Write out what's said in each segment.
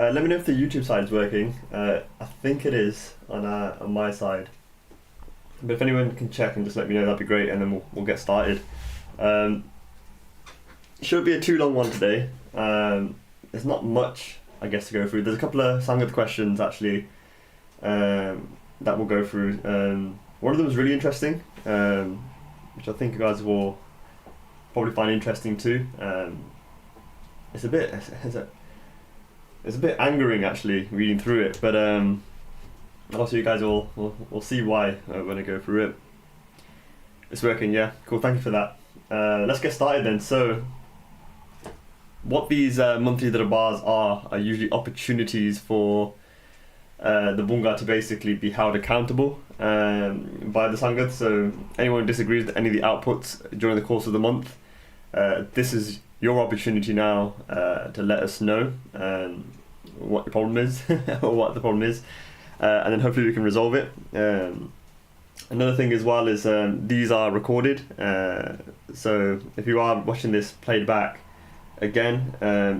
Let me know if the YouTube side is working. I think it is on my side. But if anyone can check and just let me know, that'd be great, and then we'll get started. Um, Shouldn't be a too long one today. There's not much, I guess, to go through. There's a couple of Sangat questions actually that we'll go through. One of them is really interesting, which I think you guys will probably find interesting too. It's a bit it's a bit angering actually reading through it, but also you guys will see why when I go through it. It's working, yeah. Cool, thank you for that. Let's get started then. So, what these monthly Darbars are usually opportunities for the Bunga to basically be held accountable by the Sangat. So anyone who disagrees with any of the outputs during the course of the month, this is your opportunity now to let us know what the problem is or what the problem is, and then hopefully we can resolve it. Another thing as well is these are recorded, so if you are watching this played back again,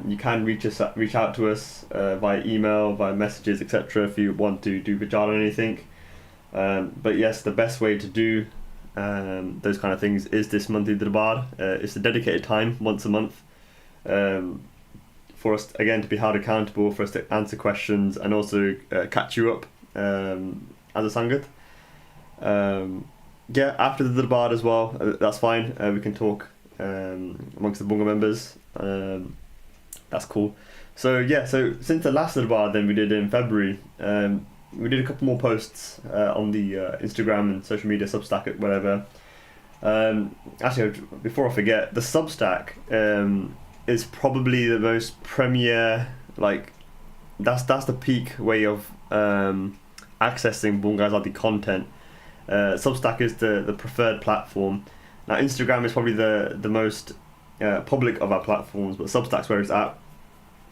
you can reach out to us via email, via messages, etc. if you want to do Vichaar or anything. But yes, the best way to do those kind of things is this monthly Darbar. It's a dedicated time once a month for us again to be held accountable, for us to answer questions and also catch you up as a Sangat. Yeah, after the Darbar as well, that's fine. We can talk amongst the Bunga members. That's cool. So yeah, so since the last Darbar then we did in February, we did a couple more posts on the Instagram and social media, Substack, whatever. Actually, before I forget, the Substack is probably the most premier, like that's the peak way of accessing Bunga Azaadi content. Substack is the preferred platform. Now Instagram is probably the most public of our platforms, but Substack's where it's at.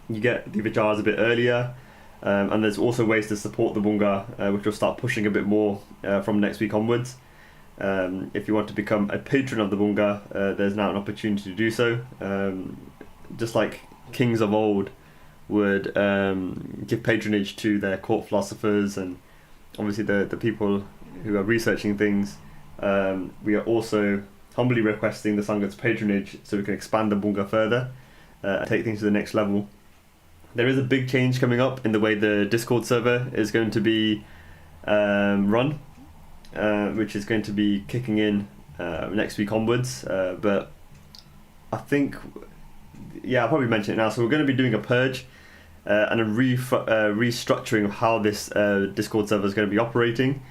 You get the Vichaars a bit earlier, and there's also ways to support the Bunga, which will start pushing a bit more from next week onwards. If you want to become a patron of the Bunga, there's now an opportunity to do so. Just like kings of old would give patronage to their court philosophers and obviously the people who are researching things, we are also humbly requesting the Sangat's patronage so we can expand the Bunga further and take things to the next level. There is a big change coming up in the way the Discord server is going to be run, which is going to be kicking in next week onwards. But I think, yeah, I'll probably mention it now. So we're going to be doing a purge and a restructuring of how this Discord server is going to be operating.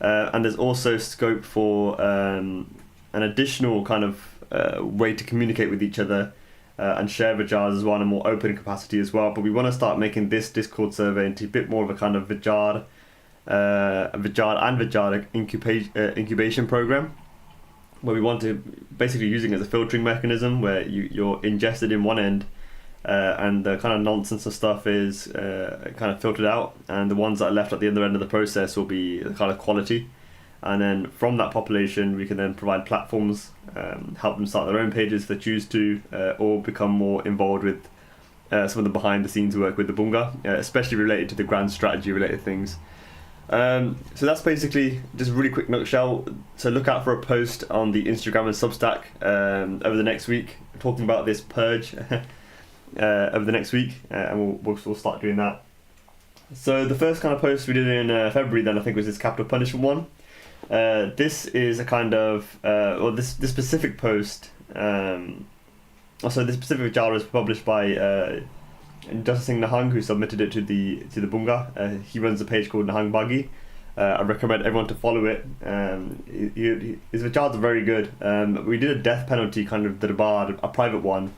And there's also scope for an additional kind of way to communicate with each other and share Vichaars as well in a more open capacity as well. But we want to start making this Discord server into a bit more of a kind of Vichaar incubation program, where we want to basically using it as a filtering mechanism where you're ingested in one end and the kind of nonsense and stuff is kind of filtered out, and the ones that are left at the other end of the process will be the kind of quality. And then from that population we can then provide platforms, help them start their own pages if they choose to, or become more involved with some of the behind the scenes work with the Bunga, especially related to the grand strategy related things. So that's basically just a really quick nutshell. So look out for a post on the Instagram and Substack over the next week talking about this purge over the next week, and we'll start doing that. So the first kind of post we did in February then I think was this capital punishment one. This is a kind of this specific post, also this specific Vichaar was published by Justice Singh Nahang, who submitted it to the Bunga. He runs a page called Nahang Bagi. I recommend everyone to follow it. His Vichaars are very good. We did a death penalty kind of Darbar, a private one,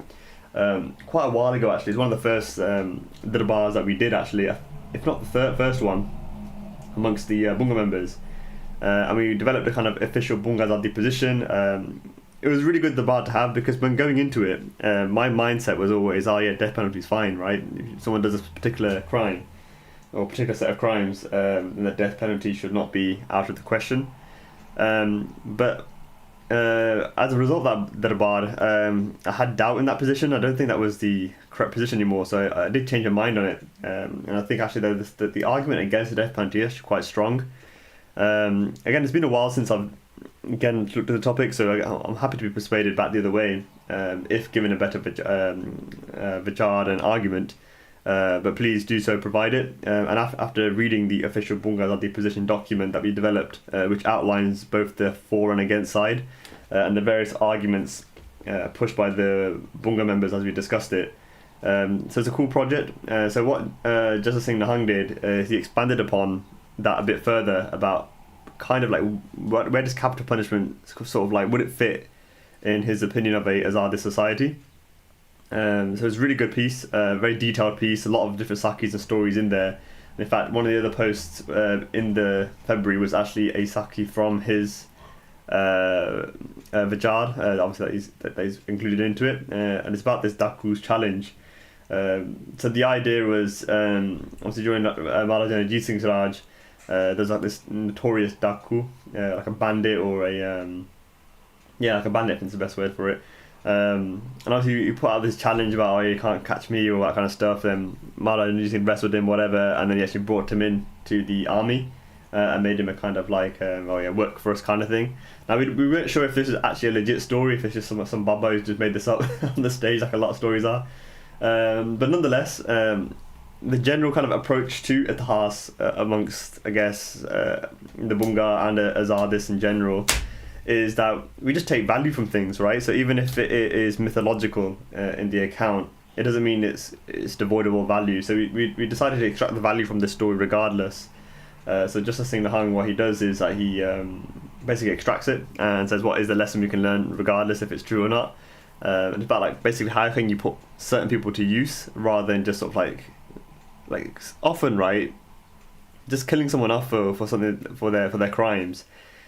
quite a while ago actually. It's one of the first Darbars that we did actually, if not the first one amongst the Bunga members. And we developed a kind of official Bunga Azaadi position. It was a really good Darbar to have because when going into it, my mindset was always, oh yeah, death penalty is fine, right? If someone does a particular crime or a particular set of crimes, then the death penalty should not be out of the question. But as a result of that Darbar, I had doubt in that position. I don't think that was the correct position anymore, so I did change my mind on it. And I think actually the argument against the death penalty is quite strong. Again, it's been a while since I've again looked at the topic, so I'm happy to be persuaded back the other way if given a better Vichaar and argument. But please do so, provide it. And after reading the official Bunga Azaadi position document that we developed, which outlines both the for and against side and the various arguments pushed by the Bunga members as we discussed it. So it's a cool project. So what Justice Singh Nahang did is he expanded upon that a bit further about kind of like where does capital punishment sort of like would it fit in his opinion of a Azaadi society. So it's a really good piece, very detailed piece, a lot of different Sakhis and stories in there. And in fact, one of the other posts in the February was actually a Sakhi from his Vichaar, obviously that he's included into it, and it's about this Daku's challenge. So the idea was, obviously during Maharaja Ajit Singh's Raj, there's like this notorious Daku, like a bandit or like a bandit, I think is the best word for it. And obviously he put out this challenge about you can't catch me or that kind of stuff. Then Maharaja Ajit Singh wrestled him, whatever, and then he actually brought him in to the army and made him a kind of like work for us kind of thing. Now we weren't sure if this is actually a legit story, if it's just some baba who's just made this up on the stage like a lot of stories are. But nonetheless, the general kind of approach to Itihas amongst, I guess, the Bunga and Azadis in general is that we just take value from things, right? So even if it is mythological in the account, it doesn't mean it's devoid of all value. So we decided to extract the value from this story regardless. So Justice Singh Nahang, what he does is that he basically extracts it and says what is the lesson we can learn regardless if it's true or not. And it's about like basically how can you put certain people to use rather than just sort of like often, right, just killing someone off for something for their crimes.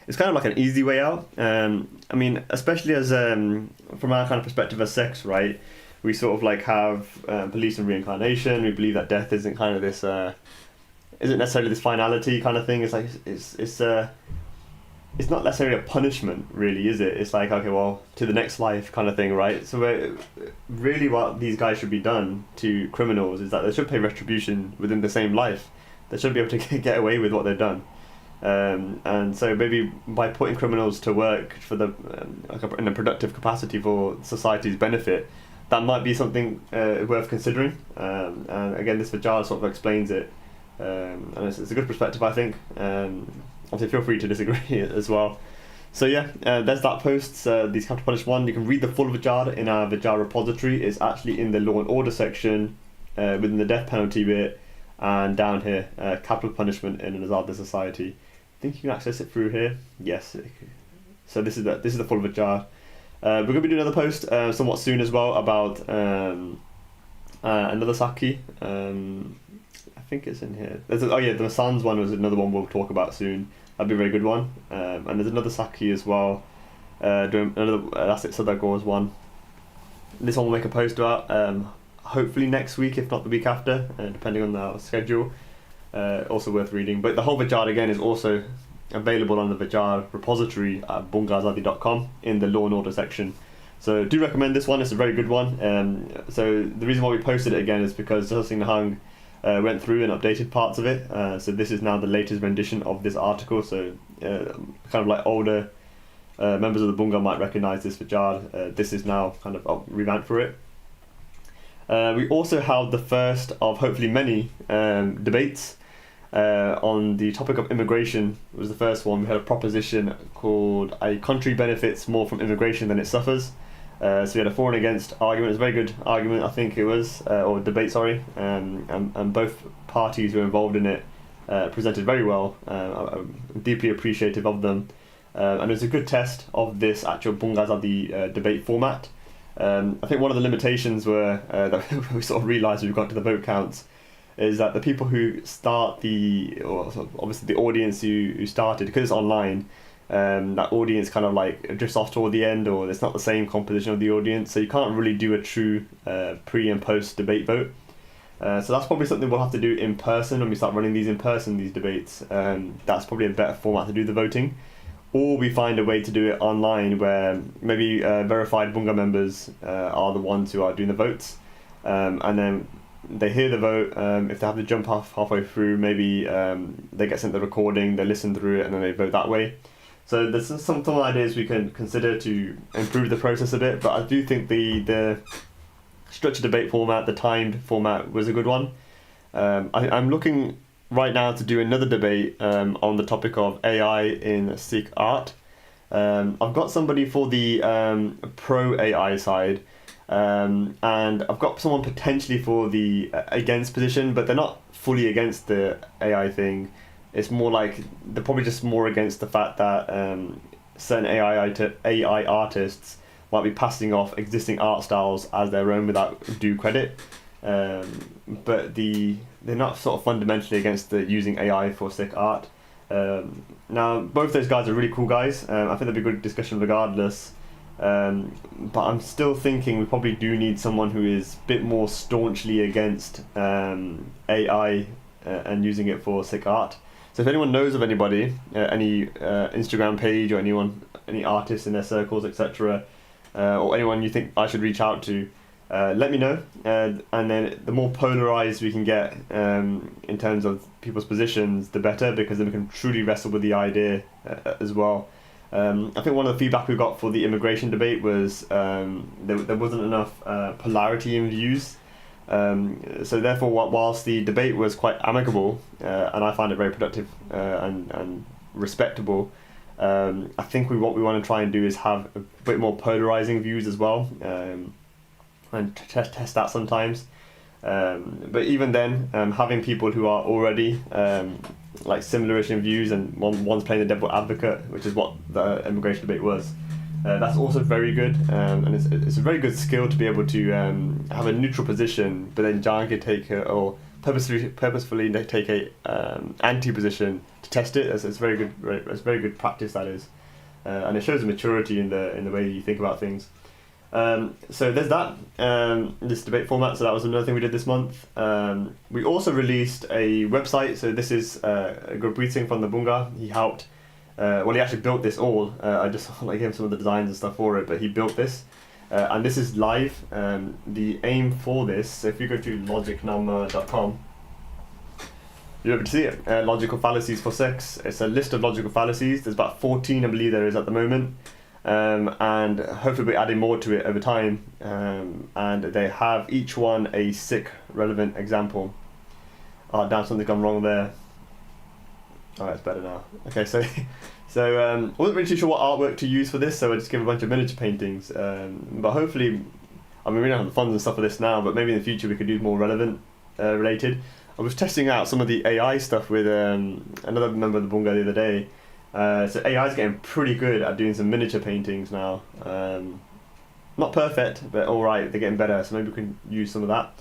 It's kind of like an easy way out. I mean, especially as from our kind of perspective as sects, right? We sort of like have beliefs in reincarnation. We believe that death isn't kind of this, isn't necessarily this finality kind of thing. It's like it's not necessarily a punishment, really, is it? It's like, okay, well, to the next life kind of thing, right? So really, what these guys should be done to criminals is that they should pay retribution within the same life. They should be able to get away with what they've done. And so maybe by putting criminals to work for in a productive capacity for society's benefit, that might be something worth considering. And again, this Vichaar sort of explains it, and it's a good perspective, I think. Obviously, feel free to disagree as well. So yeah, there's that post. These capital punish one. You can read the full Vichaar in our Vichaar repository. It's actually in the law and order section within the death penalty bit, and down here, capital punishment in an Azaadi society. I think you can access it through here. Yes. So this is the full Vichaar. We're going to be doing another post somewhat soon as well about another Sakhi. I think it's in here. The Masan's one was another one we'll talk about soon. That'd be a very good one. And there's another Sakhi as well. Doing another that's it. Sadago's one. This one we'll make a post about. Hopefully next week, if not the week after, depending on our schedule. Also worth reading. But the whole Vichaar again is also available on the Vichaar repository at bungaazadi.com in the law and order section. So do recommend this one. It's a very good one. So the reason why we posted it again is because Justice Singh Nahang went through and updated parts of it. So this is now the latest rendition of this article. So kind of like older members of the Bunga might recognise this Vichaar. This is now kind of revamped for it. We also held the first of hopefully many debates on the topic of immigration. It was the first one. We had a proposition called "A country benefits more from immigration than it suffers." So we had a for and against argument. It was a very good argument, I think it was, or debate, sorry. And both parties who were involved in it presented very well. I'm deeply appreciative of them. And it was a good test of this actual Bunga Azaadi debate format. I think one of the limitations were that we sort of realised when we got to the vote counts is that the people who obviously the audience who started, because it's online, that audience kind of like drifts off toward the end, or it's not the same composition of the audience, so you can't really do a true pre and post debate vote. So that's probably something we'll have to do in person when we start running these debates. That's probably a better format to do the voting. or we find a way to do it online where maybe verified Bunga members are the ones who are doing the votes, and then they hear the vote. If they have to jump off halfway through, maybe they get sent the recording, they listen through it, and then they vote that way. So there's some ideas we can consider to improve the process a bit, but I do think the structured debate format, the timed format, was a good one. I'm looking right now to do another debate on the topic of AI in Sikh art. I've got somebody for the pro AI side, and I've got someone potentially for the against position, but they're not fully against the AI thing. It's more like they're probably just more against the fact that certain AI artists might be passing off existing art styles as their own without due credit. But they're not sort of fundamentally against the using AI for Sikh art. Now, both those guys are really cool guys. I think there'll be a good discussion regardless. But I'm still thinking we probably do need someone who is a bit more staunchly against AI and using it for Sikh art. So if anyone knows of anybody, any Instagram page or any artists in their circles, etc., or anyone you think I should reach out to, let me know. And then the more polarized we can get in terms of people's positions, the better, because then we can truly wrestle with the idea as well. I think one of the feedback we got for the immigration debate was there wasn't enough polarity in views. So therefore, whilst the debate was quite amicable, and I find it very productive and respectable, I think what we want to try and do is have a bit more polarizing views as well, and test that sometimes. But even then, having people who are already like similar-ish in views, and one's playing the devil advocate, which is what the immigration debate was, that's also very good, and it's a very good skill to be able to have a neutral position, but then Jan could take or purposefully take a anti position to test it. It's very good. It's very good practice, that is, and it shows a maturity in the way you think about things. So there's that, this debate format. So that was another thing we did this month. We also released a website. So this is Gurpreet Singh from the Bunga. He helped. He actually built this all. I just gave him some of the designs and stuff for it, but he built this, and this is live. The aim for this, so if you go to logicnama.com, you'll be able to see it. Logical fallacies for sex. It's a list of logical fallacies. There's about 14, I believe there is at the moment, and hopefully we're adding more to it over time. And they have each one a Sikh relevant example. Oh damn, something's gone wrong there. Oh, it's better now. Okay, so I wasn't really too sure what artwork to use for this, so I just gave a bunch of miniature paintings. But hopefully, I mean, we don't have the funds and stuff for this now, but maybe in the future we could do more relevant, related. I was testing out some of the AI stuff with another member of the Bunga the other day. So AI is getting pretty good at doing some miniature paintings now. Not perfect, but all right. They're getting better, so maybe we can use some of that.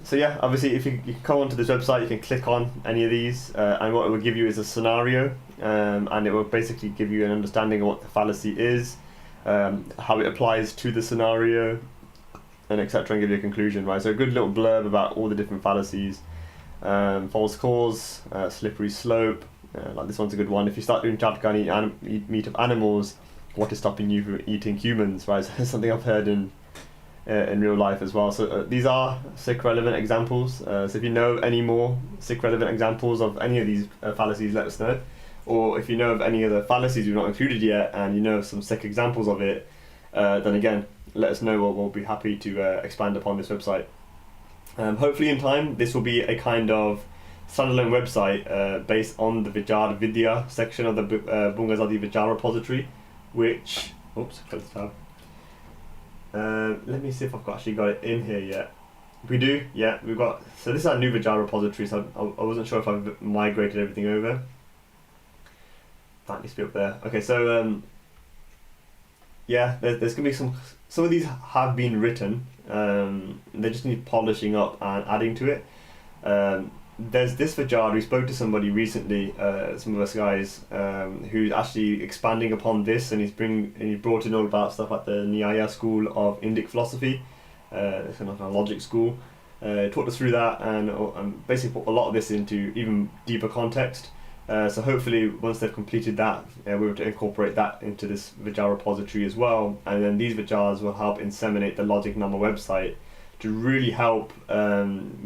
So yeah, obviously if you can come onto this website, you can click on any of these, and what it will give you is a scenario, and it will basically give you an understanding of what the fallacy is, how it applies to the scenario, and etc., and give you a conclusion, right? So a good little blurb about all the different fallacies, false cause, slippery slope, like this one's a good one. If you start doing Chatkani and eat meat of animals, what is stopping you from eating humans, right? So that's something I've heard in real life as well. So these are Sikh relevant examples. So if you know any more Sikh relevant examples of any of these fallacies, let us know. Or if you know of any other fallacies we've not included yet, and you know of some Sikh examples of it, then again, let us know. We'll be happy to expand upon this website. Hopefully in time, this will be a kind of standalone website based on the Vichaar Vidya section of the Bunga Azaadi Vichaar repository, which, oops, close the tab. Let me see if I've actually got it in here yet. We do, yeah, we've got, so this is our new Vichaar repository, so I wasn't sure if I've migrated everything over. That needs to be up there. Okay, so yeah, there's going to be some of these have been written, they just need polishing up and adding to it. There's this Vichaar, we spoke to somebody recently, some of us guys, who's actually expanding upon this, and he brought in all about stuff like the Nyaya school of Indic philosophy, it's kind of a logic school. Talked us through that, and basically put a lot of this into even deeper context. So hopefully once they've completed that, we're able to incorporate that into this Vichaar repository as well, and then these Vichars will help inseminate the logic in our website to really help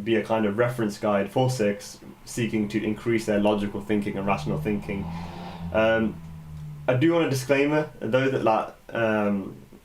be a kind of reference guide for Sikhs seeking to increase their logical thinking and rational thinking. I do want a disclaimer, though, that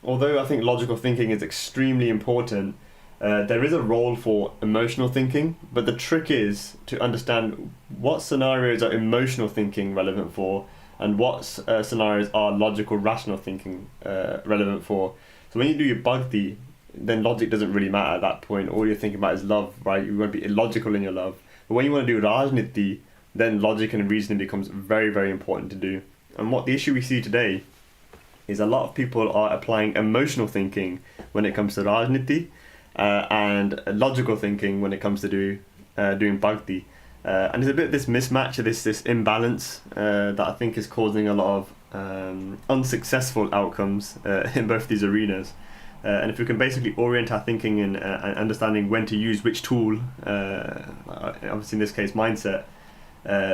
although I think logical thinking is extremely important, there is a role for emotional thinking, but the trick is to understand what scenarios are emotional thinking relevant for and what scenarios are logical rational thinking relevant for. So when you do your bhakti, then logic doesn't really matter at that point. All you're thinking about is love, right? You want to be illogical in your love. But when you want to do rajniti, then logic and reasoning becomes very, very important to do. And what the issue we see today is a lot of people are applying emotional thinking when it comes to rajniti, and logical thinking when it comes to doing bhakti. And there's a bit of this mismatch, this imbalance that I think is causing a lot of unsuccessful outcomes in both these arenas. And if we can basically orient our thinking and understanding when to use which tool, obviously in this case mindset,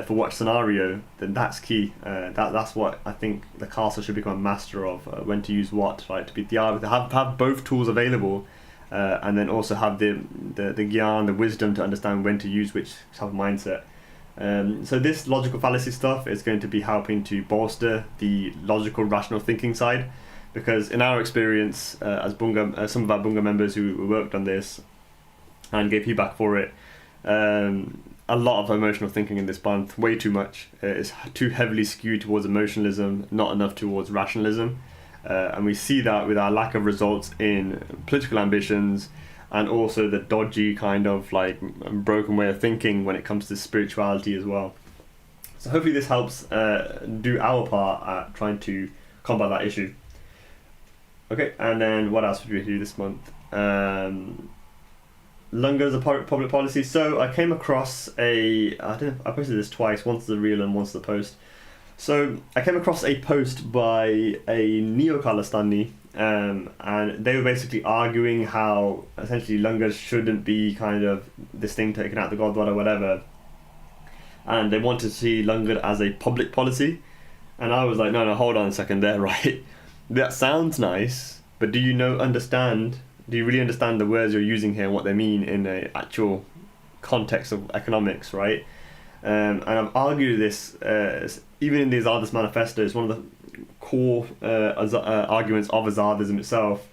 for what scenario, then that's key. That's what I think the caster should become a master of, when to use what, right? To have both tools available, and then also have the gyan, the wisdom to understand when to use which type of mindset. So this logical fallacy stuff is going to be helping to bolster the logical rational thinking side, because in our experience as Bunga, some of our Bunga members who worked on this and gave feedback for it, a lot of emotional thinking in this month, way too much. It's too heavily skewed towards emotionalism, not enough towards rationalism. And we see that with our lack of results in political ambitions, and also the dodgy kind of broken way of thinking when it comes to spirituality as well. So hopefully this helps do our part at trying to combat that issue. Okay, and then what else did we do this month? Lunga as a public policy. So I came across I posted this twice, once the reel and once the post. So I came across a post by a Neo-Khalistani, and they were basically arguing how essentially Lungas shouldn't be kind of this thing taken out the Gurdwara or whatever, and they wanted to see Langar as a public policy. And I was like, no, hold on a second there, right? That sounds nice, but do you really understand the words you're using here and what they mean in an actual context of economics, right? And I've argued this, even in the Azadist manifesto, it's one of the core arguments of Azadism itself,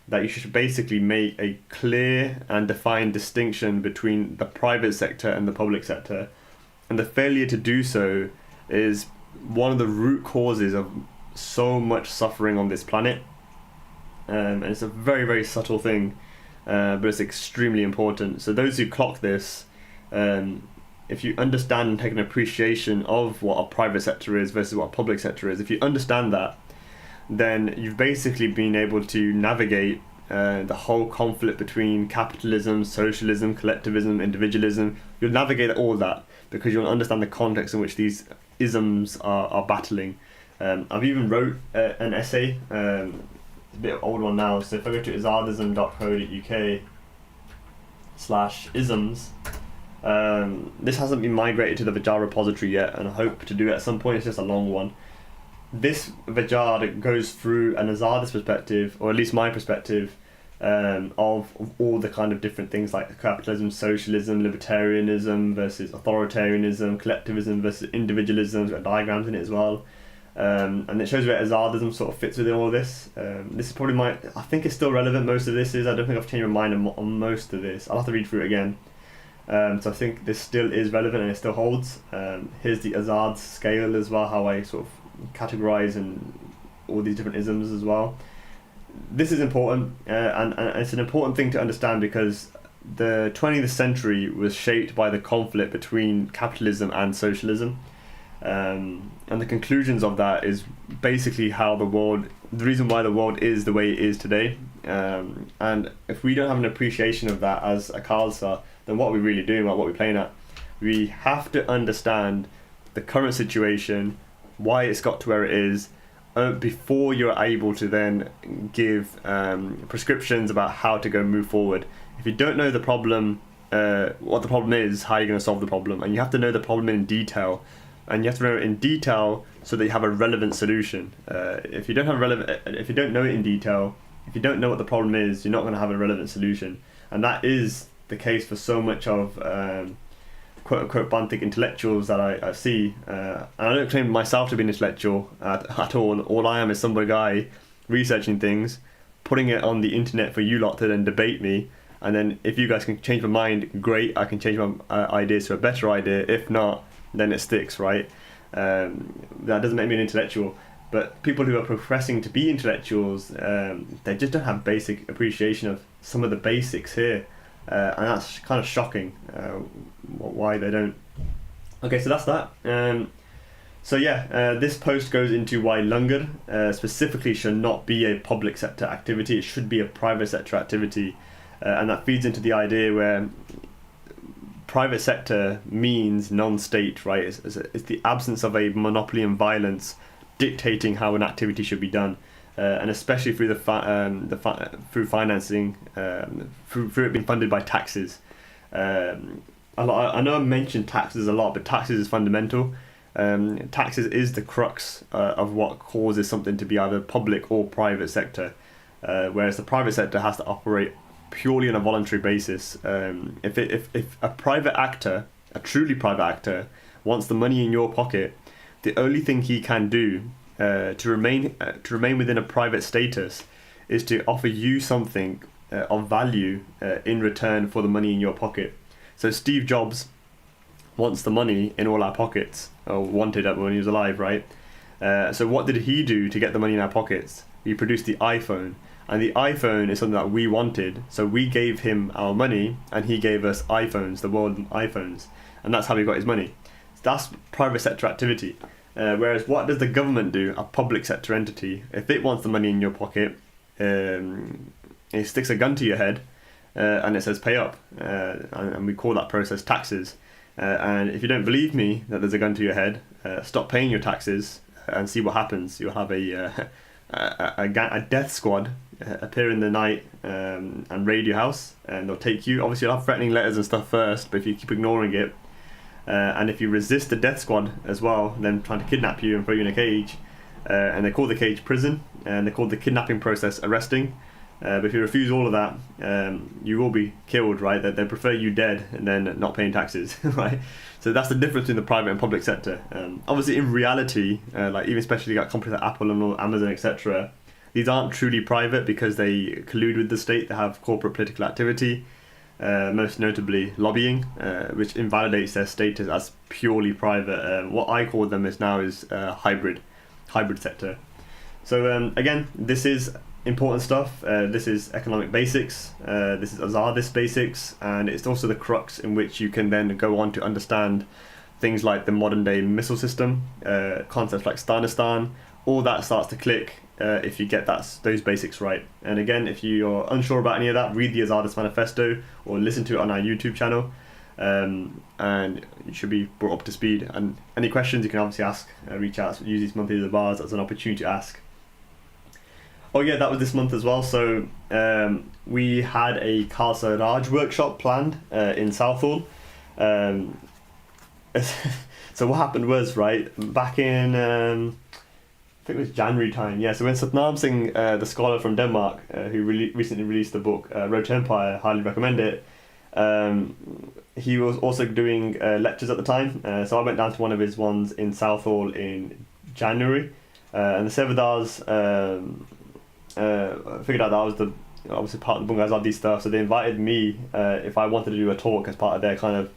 that you should basically make a clear and defined distinction between the private sector and the public sector. And the failure to do so is one of the root causes of so much suffering on this planet. And it's a very, very subtle thing, but it's extremely important. So those who clock this, if you understand and take an appreciation of what a private sector is versus what a public sector is, if you understand that, then you've basically been able to navigate the whole conflict between capitalism, socialism, collectivism, individualism. You'll navigate all that because you'll understand the context in which these isms are battling. I've even wrote an essay, it's a bit of an old one now, so if I go to azadism.co.uk/isms, this hasn't been migrated to the Vichaar repository yet, and I hope to do it at some point. It's just a long one. This Vichaar goes through an Azadist perspective, or at least my perspective, of all the kind of different things like capitalism, socialism, libertarianism versus authoritarianism, collectivism versus individualism. There's got diagrams in it as well. And it shows where Azadism sort of fits within all of this. This is probably I think it's still relevant, most of this is. I don't think I've changed my mind on most of this. I'll have to read through it again. So I think this still is relevant and it still holds. Here's the Azad scale as well, how I sort of categorize and all these different isms as well. This is important, and it's an important thing to understand because the 20th century was shaped by the conflict between capitalism and socialism. And the conclusions of that is basically the reason why the world is the way it is today. And if we don't have an appreciation of that as a Khalsa, then what are we really doing? What are we playing at? We have to understand the current situation, why it's got to where it is, before you're able to then give prescriptions about how to go move forward. If you don't know the problem, what the problem is, how are you going to solve the problem? And you have to know the problem in detail and you have to know it in detail so that you have a relevant solution. If you don't if you don't know it in detail, if you don't know what the problem is, you're not going to have a relevant solution. And that is the case for so much of quote unquote Bantic intellectuals that I see. And I don't claim myself to be an intellectual at all. All I am is some guy researching things, putting it on the internet for you lot to then debate me. And then if you guys can change my mind, great, I can change my ideas to a better idea. If not, then it sticks, right? That doesn't make me an intellectual. But people who are professing to be intellectuals, they just don't have basic appreciation of some of the basics here. And that's kind of shocking, why they don't. Okay, so that's that. This post goes into why Langar specifically should not be a public sector activity. It should be a private sector activity. And that feeds into the idea where private sector means non-state, right? It's the absence of a monopoly and violence dictating how an activity should be done, and especially through through financing, through it being funded by taxes. I know I mentioned taxes a lot, but taxes is fundamental. Taxes is the crux of what causes something to be either public or private sector, whereas the private sector has to operate purely on a voluntary basis. If a private actor, a truly private actor, wants the money in your pocket, the only thing he can do to remain within a private status is to offer you something of value in return for the money in your pocket. So Steve Jobs wants the money in all our pockets, or wanted it when he was alive, right? So what did he do to get the money in our pockets? He produced the iPhone. And the iPhone is something that we wanted, so we gave him our money, and he gave us iPhones, the world iPhones, and that's how he got his money. So that's private sector activity. Whereas what does the government do, a public sector entity? If it wants the money in your pocket, it sticks a gun to your head, and it says pay up, and we call that process taxes. And if you don't believe me that there's a gun to your head, stop paying your taxes and see what happens. You'll have a death squad appear in the night and raid your house, and they'll take you. Obviously you'll have threatening letters and stuff first, but if you keep ignoring it, and if you resist the death squad as well, then trying to kidnap you and throw you in a cage, and they call the cage prison, and they call the kidnapping process arresting, but if you refuse all of that, you will be killed, right? They prefer you dead and then not paying taxes, right? So that's the difference between the private and public sector. Obviously in reality, like even especially like companies like Apple and Amazon, etc., these aren't truly private because they collude with the state. They have corporate political activity, most notably lobbying, which invalidates their status as purely private. What I call them is hybrid sector. So again, this is important stuff. This is economic basics. This is Azaadi basics, and it's also the crux in which you can then go on to understand things like the modern day missile system, concepts like Stanistan. All that starts to click if you get those basics right. And again, if you're unsure about any of that, read the Azaadi Manifesto or listen to it on our YouTube channel, and you should be brought up to speed. And any questions you can obviously ask, reach out, use these monthly bars as an opportunity to ask. Oh yeah, that was this month as well. So we had a Khalsa Raj workshop planned in Southall. So what happened was, right, back in I think it was January time, yeah. So when Satnam Singh, the scholar from Denmark, who recently released the book Road to Empire, highly recommend it, he was also doing lectures at the time. So I went down to one of his ones in Southall in January, and the Sevadars figured out that I was obviously part of the Bunga Azaadi stuff, so they invited me if I wanted to do a talk as part of their kind of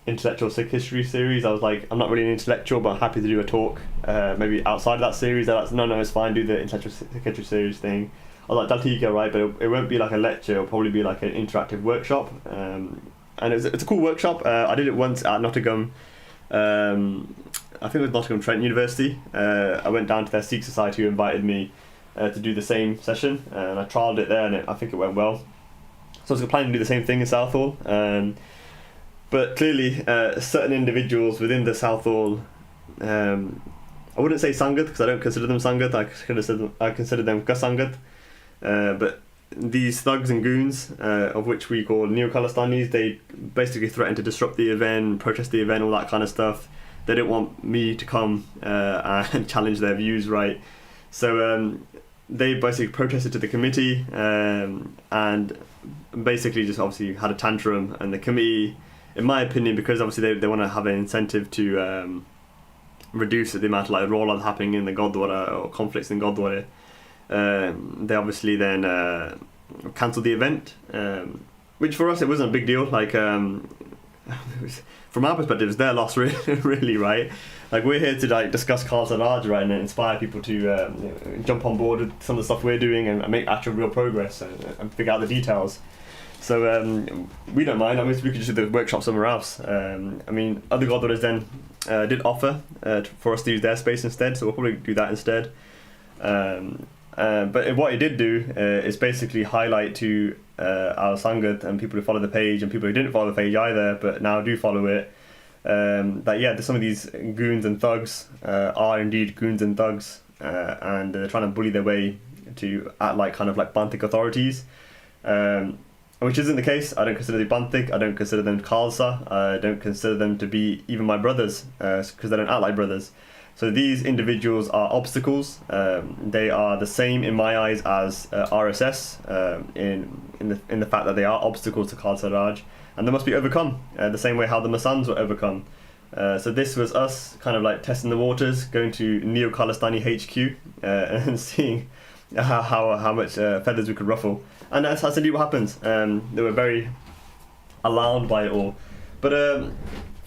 intellectual Sikh history series. I was like, I'm not really an intellectual, but I'm happy to do a talk maybe outside of that series. They're like, no, it's fine, do the intellectual Sikh history series thing. I was like, Daltika, right, but it won't be like a lecture, it'll probably be like an interactive workshop. And it's a cool workshop. I did it once at Nottingham, I think it was Nottingham Trent University. I went down to their Sikh Society who invited me to do the same session, and I trialled it there, and I think it went well. So I was planning to do the same thing in Southall. But clearly, certain individuals within the Southall, I wouldn't say Sangat because I don't consider them Sangat. I consider them Kasangat. But these thugs and goons, of which we call Neo-Khalistanis, they basically threaten to disrupt the event, protest the event, all that kind of stuff. they didn't want me to come and challenge their views, right? So they basically protested to the committee and basically just obviously had a tantrum, and the committee, in my opinion, because obviously they want to have an incentive to reduce the amount of like rollout happening in the Gurdwara or conflicts in Gurdwara, they obviously then cancelled the event, which for us it wasn't a big deal. Like from our perspective, it's their loss, really, right? Like we're here to like discuss Khalsa Raj, right, and inspire people to jump on board with some of the stuff we're doing and make actual real progress and figure out the details. So we don't mind. I mean, we could just do the workshop somewhere else. I mean, other Gurdwaras then did offer for us to use their space instead, so we'll probably do that instead. But what it did do is basically highlight to our Sangat and people who follow the page and people who didn't follow the page either, but now do follow it, that yeah, some of these goons and thugs are indeed goons and thugs, and they're trying to bully their way to act like kind of like Bantik authorities, which isn't the case. I don't consider them Bantik, I don't consider them Khalsa, I don't consider them to be even my brothers, because they don't act like brothers. So these individuals are obstacles. They are the same in my eyes as RSS in the fact that they are obstacles to Khalsa Raj, and they must be overcome the same way how the Masans were overcome. So this was us kind of like testing the waters, going to Neo-Khalistani HQ and seeing how much feathers we could ruffle, and that's indeed what happens. They were very alarmed by it all, but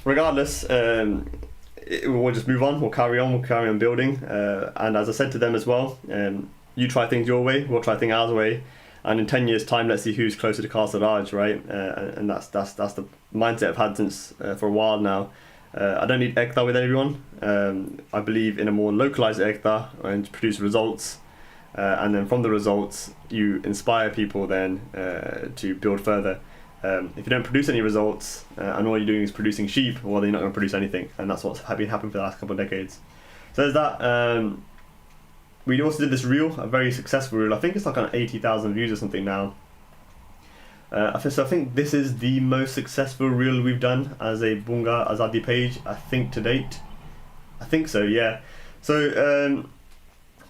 regardless. We'll just move on, we'll carry on building, and as I said to them as well, you try things your way, we'll try things our way, and in 10 years time let's see who's closer to Khalsa Raj, right? And that's the mindset I've had since for a while now. I don't need ekta with everyone. I believe in a more localized ekta and to produce results, and then from the results you inspire people then to build further. If you don't produce any results and all you're doing is producing sheep, well, then you're not going to produce anything, and that's what's been happening for the last couple of decades. So there's that. We also did this reel, a very successful reel. I think it's like on 80,000 views or something now. I think this is the most successful reel we've done as a Bunga Azaadi page, I think, to date. I think so, yeah. So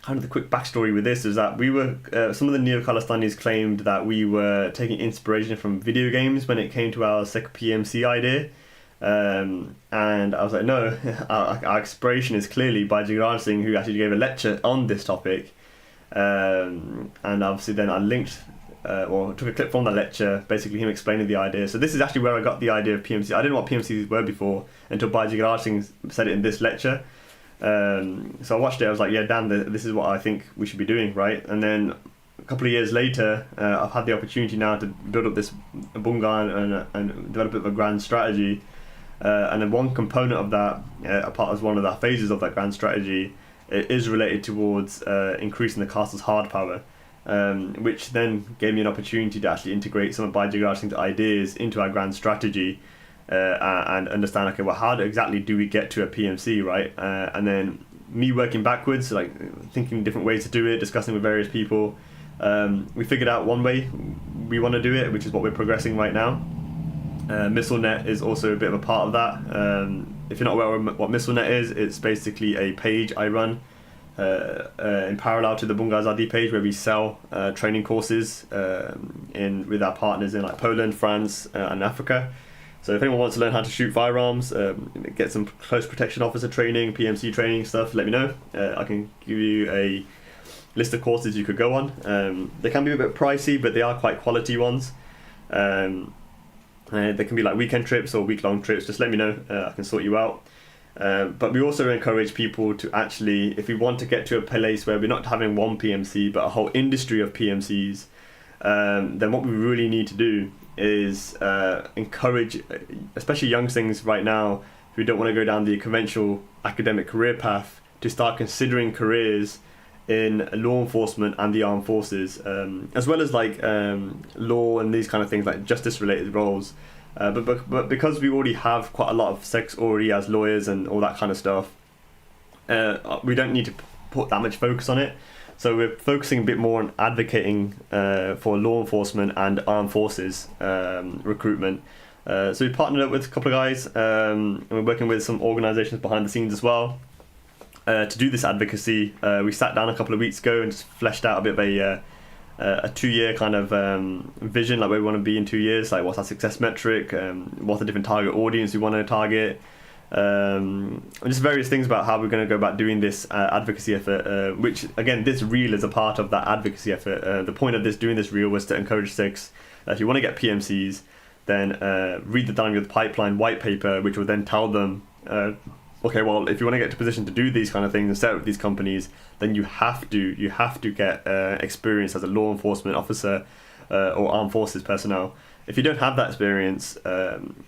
kind of the quick backstory with this is that we were some of the Neo-Khalistanis claimed that we were taking inspiration from video games when it came to our Sikh PMC idea, and I was like, no, our inspiration is clearly by Vichaar Singh, who actually gave a lecture on this topic, and obviously then I linked or took a clip from that lecture, basically him explaining the idea. So this is actually where I got the idea of PMC. I didn't know what PMCs were before until Vichaar Singh said it in this lecture. So I watched it, I was like, yeah, damn, this is what I think we should be doing, right? And then a couple of years later, I've had the opportunity now to build up this Bunga and develop a bit of a grand strategy, and then one component of that, a part as one of the phases of that grand strategy, is related towards increasing the castle's hard power, which then gave me an opportunity to actually integrate some of Vichaar Singh's ideas into our grand strategy, and understand, okay, well, how exactly do we get to a PMC, right? And then me working backwards, like thinking different ways to do it, discussing with various people, we figured out one way we want to do it, which is what we're progressing right now. MissileNet is also a bit of a part of that. If you're not aware of what MissileNet is, it's basically a page I run in parallel to the Bunga Azaadi page, where we sell training courses with our partners in like Poland, France, and Africa. So if anyone wants to learn how to shoot firearms, get some close protection officer training, PMC training stuff, let me know. I can give you a list of courses you could go on. They can be a bit pricey, but they are quite quality ones. They can be like weekend trips or week-long trips. Just let me know, I can sort you out. But we also encourage people to actually, if we want to get to a place where we're not having one PMC but a whole industry of PMCs, then what we really need to do is encourage, especially youngsters right now who don't want to go down the conventional academic career path, to start considering careers in law enforcement and the armed forces, as well as like law and these kind of things, like justice related roles, but because we already have quite a lot of sex already as lawyers and all that kind of stuff, we don't need to put that much focus on it. So we're focusing a bit more on advocating for law enforcement and armed forces recruitment, So we partnered up with a couple of guys, and we're working with some organisations behind the scenes as well to do this advocacy. We sat down a couple of weeks ago and just fleshed out a bit of a 2-year kind of vision, like where we want to be in 2 years, like what's our success metric, what's the different target audience we want to target, and just various things about how we're going to go about doing this advocacy effort, which again, this reel is a part of that advocacy effort. The point of doing this reel was to encourage Sikhs that if you want to get PMCs, then read the Down With Pipeline white paper, which will then tell them, okay, well, if you want to get to a position to do these kind of things and set up these companies, then you have to get experience as a law enforcement officer or armed forces personnel. If you don't have that experience,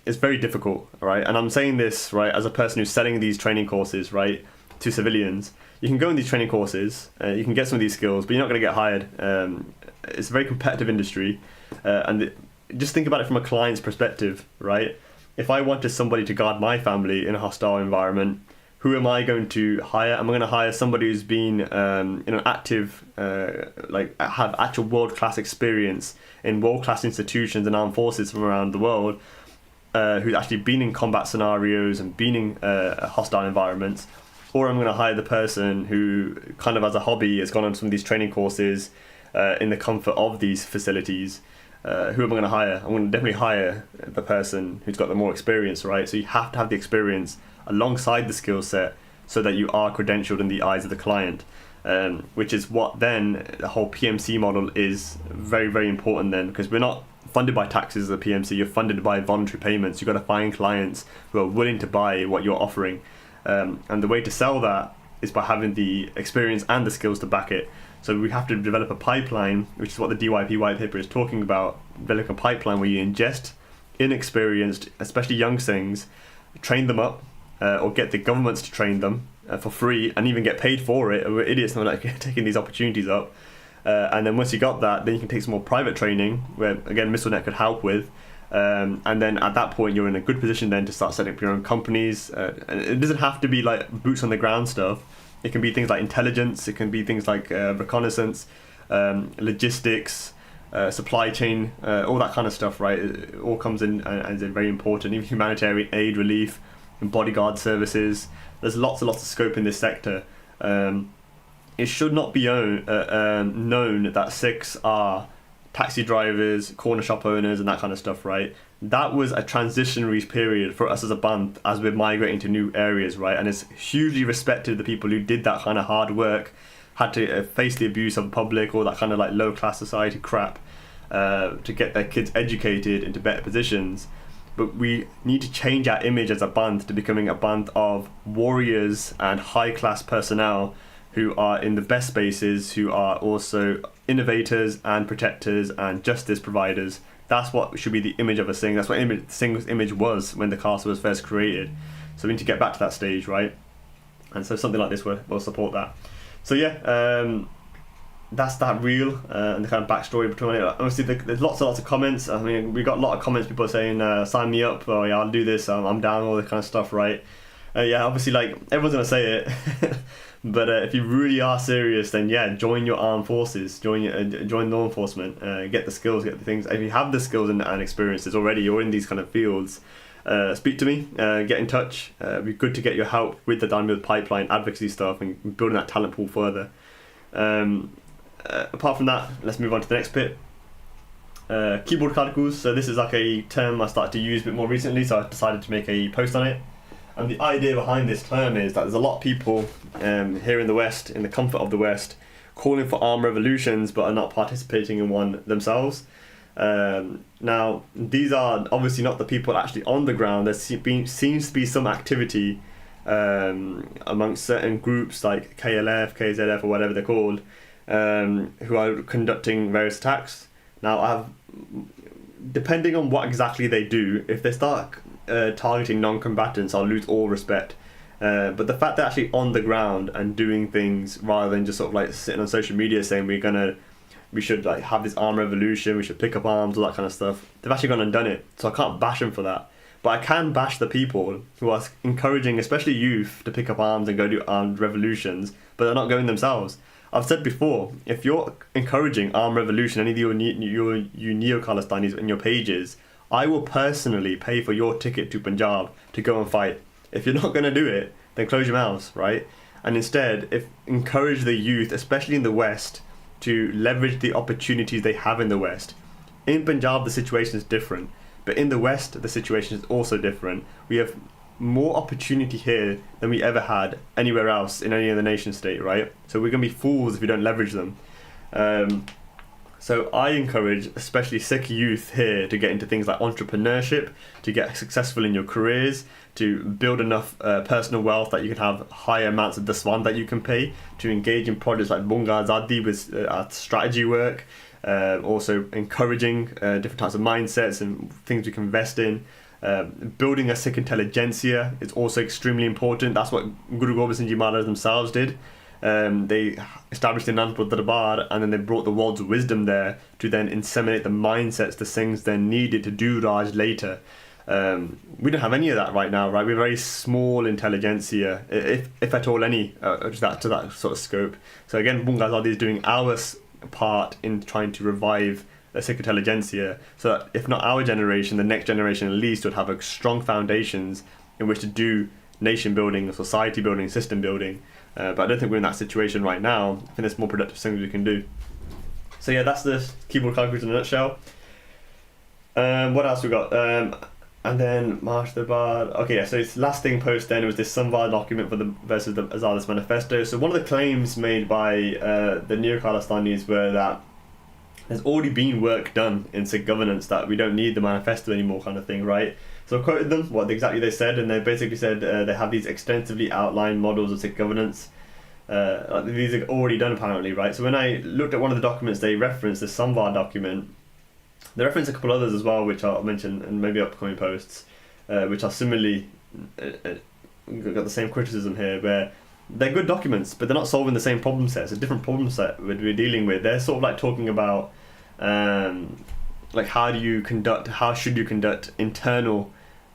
it's very difficult, right? And I'm saying this, right, as a person who's selling these training courses, right, to civilians. You can go in these training courses, you can get some of these skills, but you're not going to get hired. It's a very competitive industry, just think about it from a client's perspective, right? If I wanted somebody to guard my family in a hostile environment, who am I going to hire? Am I going to hire somebody who's been in an active, have actual world-class experience in world-class institutions and armed forces from around the world, who's actually been in combat scenarios and been in hostile environments? Or I'm going to hire the person who kind of as a hobby has gone on some of these training courses in the comfort of these facilities? Who am I going to hire? I'm going to definitely hire the person who's got the more experience, right? So you have to have the experience alongside the skill set so that you are credentialed in the eyes of the client, which is what then the whole PMC model is very, very important then, because we're not funded by taxes as a PMC, you're funded by voluntary payments. You've got to find clients who are willing to buy what you're offering. And the way to sell that is by having the experience and the skills to back it. So we have to develop a pipeline, which is what the DYP white paper is talking about, developing a pipeline where you ingest inexperienced, especially young things, train them up, or get the governments to train them for free and even get paid for it. We're idiots not like taking these opportunities up. And then once you got that, then you can take some more private training, where again MissileNet could help with. And then at that point you're in a good position then to start setting up your own companies. And it doesn't have to be like boots on the ground stuff. It can be things like intelligence, it can be things like reconnaissance, logistics, supply chain, all that kind of stuff, right? It all comes in and is very important. Even humanitarian aid, relief, and bodyguard services. There's lots and lots of scope in this sector. It should not be known that Sikhs are taxi drivers, corner shop owners, and that kind of stuff, right? That was a transitionary period for us as a band as we're migrating to new areas, right? And it's hugely respected the people who did that kind of hard work, had to face the abuse of the public, all that kind of like low class society crap, to get their kids educated into better positions. But we need to change our image as a band to becoming a band of warriors and high class personnel who are in the best spaces, who are also innovators and protectors and justice providers. That's what should be the image of a Singh. That's what Singh's image was when the castle was first created. So we need to get back to that stage, right? And so something like this will support that. So yeah, that's that reel and the kind of backstory between it. Obviously, there's lots and lots of comments. I mean, we got a lot of comments, people saying, sign me up, oh yeah, I'll do this, I'm down, all this kind of stuff, right? Yeah, obviously, like, everyone's going to say it. But if you really are serious, then yeah, join your armed forces, join law enforcement, get the skills, get the things. If you have the skills and experiences already, you're in these kind of fields, speak to me, get in touch. It'd be good to get your help with the Down With Pipeline advocacy stuff and building that talent pool further. Apart from that, let's move on to the next bit. Keyboard articles. So this is like a term I started to use a bit more recently, so I decided to make a post on it. And the idea behind this term is that there's a lot of people here in the West, in the comfort of the West, calling for armed revolutions but are not participating in one themselves. Now, these are obviously not the people actually on the ground. There seems to be some activity amongst certain groups like KLF, KZF, or whatever they're called, who are conducting various attacks. Now, depending on what exactly they do, if they start targeting non-combatants, I'll lose all respect. But the fact they're actually on the ground and doing things rather than just sort of like sitting on social media saying we should like have this armed revolution, we should pick up arms, all that kind of stuff, they've actually gone and done it. So I can't bash them for that. But I can bash the people who are encouraging, especially youth, to pick up arms and go do armed revolutions, but they're not going themselves. I've said before, if you're encouraging armed revolution, any of you neo-Khalistanis in your pages, I will personally pay for your ticket to Punjab to go and fight. If you're not going to do it, then close your mouths, right? And instead, encourage the youth, especially in the West, to leverage the opportunities they have in the West. In Punjab, the situation is different, but in the West, the situation is also different. We have more opportunity here than we ever had anywhere else in any other nation state, right? So we're going to be fools if we don't leverage them. So I encourage especially Sikh youth here to get into things like entrepreneurship, to get successful in your careers, to build enough personal wealth that you can have higher amounts of daswan that you can pay, to engage in projects like Bunga Azaadi with strategy work, also encouraging different types of mindsets and things we can invest in. Building a Sikh intelligentsia is also extremely important. That's what Guru Gobind Singh Ji Maharaj themselves did. They established the Anandpur Darbar, and then they brought the world's wisdom there to then inseminate the mindsets, the things they're needed to do Raj later. We don't have any of that right now, right? We're very small intelligentsia, if at all any, to that sort of scope. So again, Bunga Azaadi is doing our part in trying to revive a Sikh intelligentsia, so that if not our generation, the next generation at least would have a strong foundations in which to do nation building, society building, system building. But I don't think we're in that situation right now. I think there's more productive things we can do. So yeah, that's the keyboard calculator in a nutshell. What else we got? And then March Darbar. Okay, yeah, so its last thing post then was this Samvad document for the versus the Azadis manifesto. So one of the claims made by the Neo-Khalistanis were that there's already been work done in Sikh governance, that we don't need the manifesto anymore, kind of thing, right? So I quoted them, what exactly they said, and they basically said they have these extensively outlined models of Sikh governance. These are already done apparently, right? So when I looked at one of the documents they referenced, the Samvad document, they reference a couple others as well, which I'll mention in maybe upcoming posts, which are similarly got the same criticism here, where they're good documents, but they're not solving the same problem set. It's a different problem set we're dealing with. They're sort of like talking about like how should you conduct internal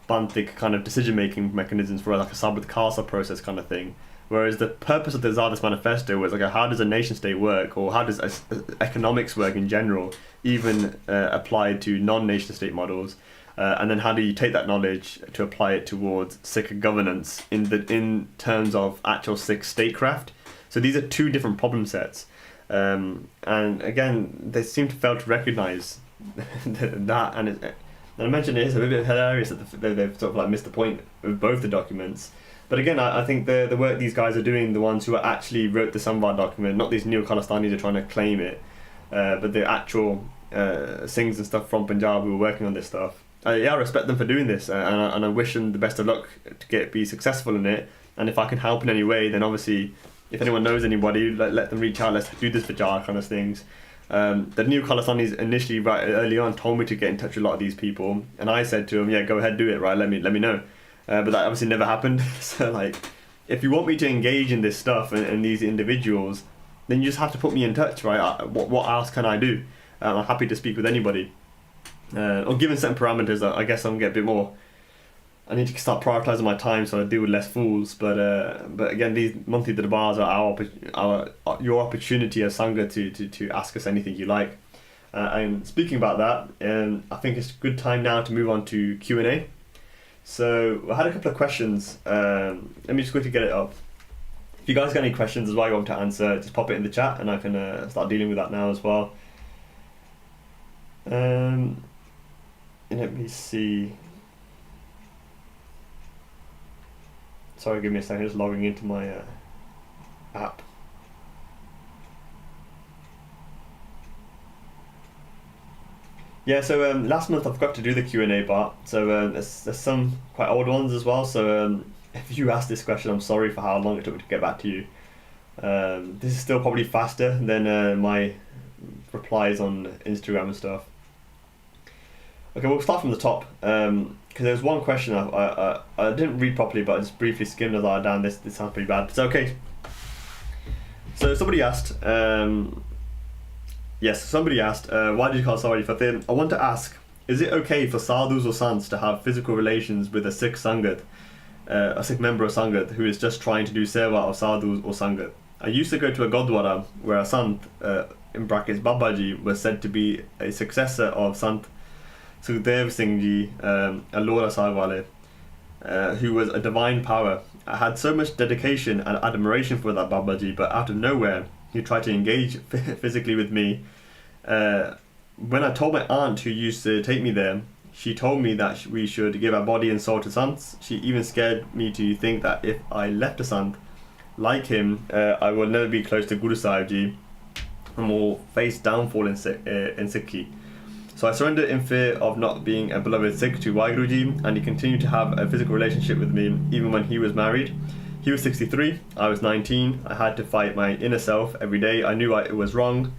Bantik kind of decision-making mechanisms for like a Sabbath Khalsa process kind of thing. Whereas the purpose of the Azadis manifesto was like how does a nation state work, or how does economics work in general, even applied to non-nation state models, and then how do you take that knowledge to apply it towards Sikh governance in terms of actual Sikh statecraft. So these are two different problem sets, and again they seem to fail to recognise that, and I mentioned it's a bit hilarious that they've sort of like missed the point with both the documents. But again, I think the work these guys are doing, the ones who actually wrote the Samvad document, not these Neo-Khalistanis are trying to claim it, but the actual Singhs and stuff from Punjab who are working on this stuff. I respect them for doing this, and I wish them the best of luck to be successful in it. And if I can help in any way, then obviously, if anyone knows anybody, let them reach out. Let's do this Vichaar kind of things. The Neo-Khalistanis initially, right early on, told me to get in touch with a lot of these people, and I said to them, "Yeah, go ahead, do it. Right, let me know." But that obviously never happened. So like, if you want me to engage in this stuff and these individuals, then you just have to put me in touch, right? What else can I do? I'm happy to speak with anybody. Or given certain parameters, I guess I'm gonna get a bit more. I need to start prioritising my time so I deal with less fools. But again, these monthly darbars are your opportunity as Sangha to ask us anything you like. And speaking about that, I think it's a good time now to move on to Q&A. So I had a couple of questions. Let me just quickly get it up. If you guys got any questions as well you want to answer, just pop it in the chat and I can start dealing with that now as well. Let me see. Sorry, give me a second, just logging into my app. Yeah, so last month I forgot to do the Q&A part, so there's some quite old ones as well, so if you asked this question, I'm sorry for how long it took to get back to you. This is still probably faster than my replies on Instagram and stuff. Okay, we'll start from the top, because there's one question I didn't read properly, but I just briefly skimmed as I down. This sounds pretty bad. So okay, so somebody asked, why did you call Sawari Fateh? I want to ask, is it okay for sadhus or sants to have physical relations with a Sikh Sangat, a Sikh member of Sangat who is just trying to do seva of sadhus or Sangat? I used to go to a Gurdwara where a Sant, in brackets Babaji, was said to be a successor of Sant Sukhdev Singh Ji, Allora Sahib wale, who was a divine power. I had so much dedication and admiration for that Babaji, but out of nowhere, he tried to engage physically with me. When I told my aunt who used to take me there, she told me that we should give our body and soul to Sant. She even scared me to think that if I left a Sant like him, I will never be close to Guru Sahib Ji and will face downfall in Sikhi. So I surrendered in fear of not being a beloved Sikh to Waheguru Ji, and he continued to have a physical relationship with me even when he was married. He was 63, I was 19. I had to fight my inner self every day. I knew it was wrong,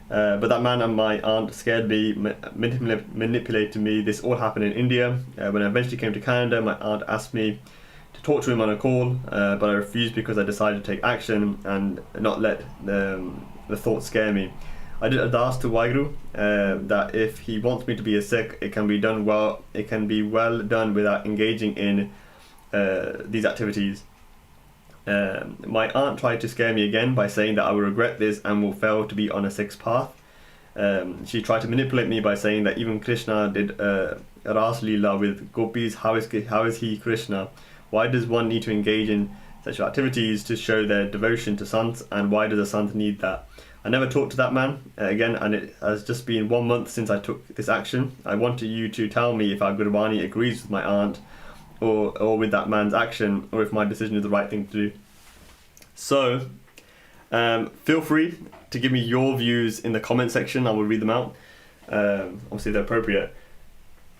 but that man and my aunt scared me, manipulated me. This all happened in India. When I eventually came to Canada, my aunt asked me to talk to him on a call, but I refused because I decided to take action and not let the thoughts scare me. I did ask to Waheguru that if he wants me to be a Sikh, it can be done well. It can be well done without engaging in these activities. My aunt tried to scare me again by saying that I will regret this and will fail to be on a Sikh's path. She tried to manipulate me by saying that even Krishna did Ras Leela with gopis. How is he Krishna? Why does one need to engage in sexual activities to show their devotion to Sant, and why does a Sant need that? I never talked to that man again, and it has just been 1 month since I took this action. I wanted you to tell me if our Gurbani agrees with my aunt or with that man's action, or if my decision is the right thing to do. So, feel free to give me your views in the comment section. I will read them out. Obviously, they're appropriate.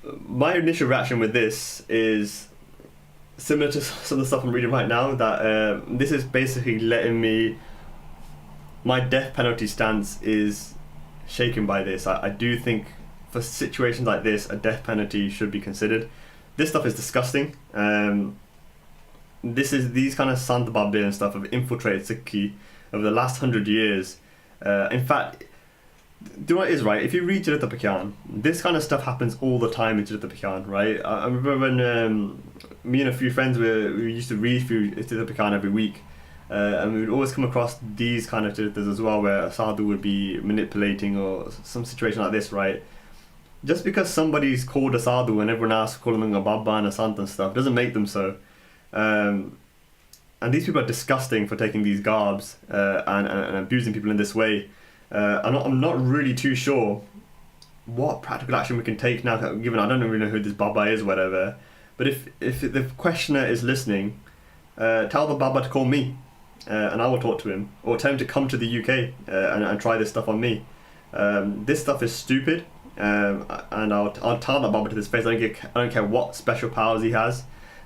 My initial reaction with this is similar to some of the stuff I'm reading right now, that this is basically letting me... My death penalty stance is shaken by this. I do think for situations like this, a death penalty should be considered. This stuff is disgusting. These kind of Sant Babe and stuff have infiltrated Sikhi over the last 100 years. In fact, do you know what it is, right? If you read Charita Pakyan, this kind of stuff happens all the time in Charita Pakyan, right? I remember when me and a few friends we used to read through Charita Pakyan every week. And we would always come across these kind of charitas as well, where a sadhu would be manipulating or some situation like this, right? Just because somebody's called a sadhu and everyone else calling them a baba and a sant and stuff doesn't make them so. And these people are disgusting for taking these garbs and abusing people in this way. I'm not really too sure what practical action we can take now, given I don't really know who this baba is, whatever. But if the questioner is listening, tell the baba to call me. And I will talk to him, or tell him to come to the UK and try this stuff on me. This stuff is stupid, and I'll tell that Baba to his face. I don't care what special powers he has.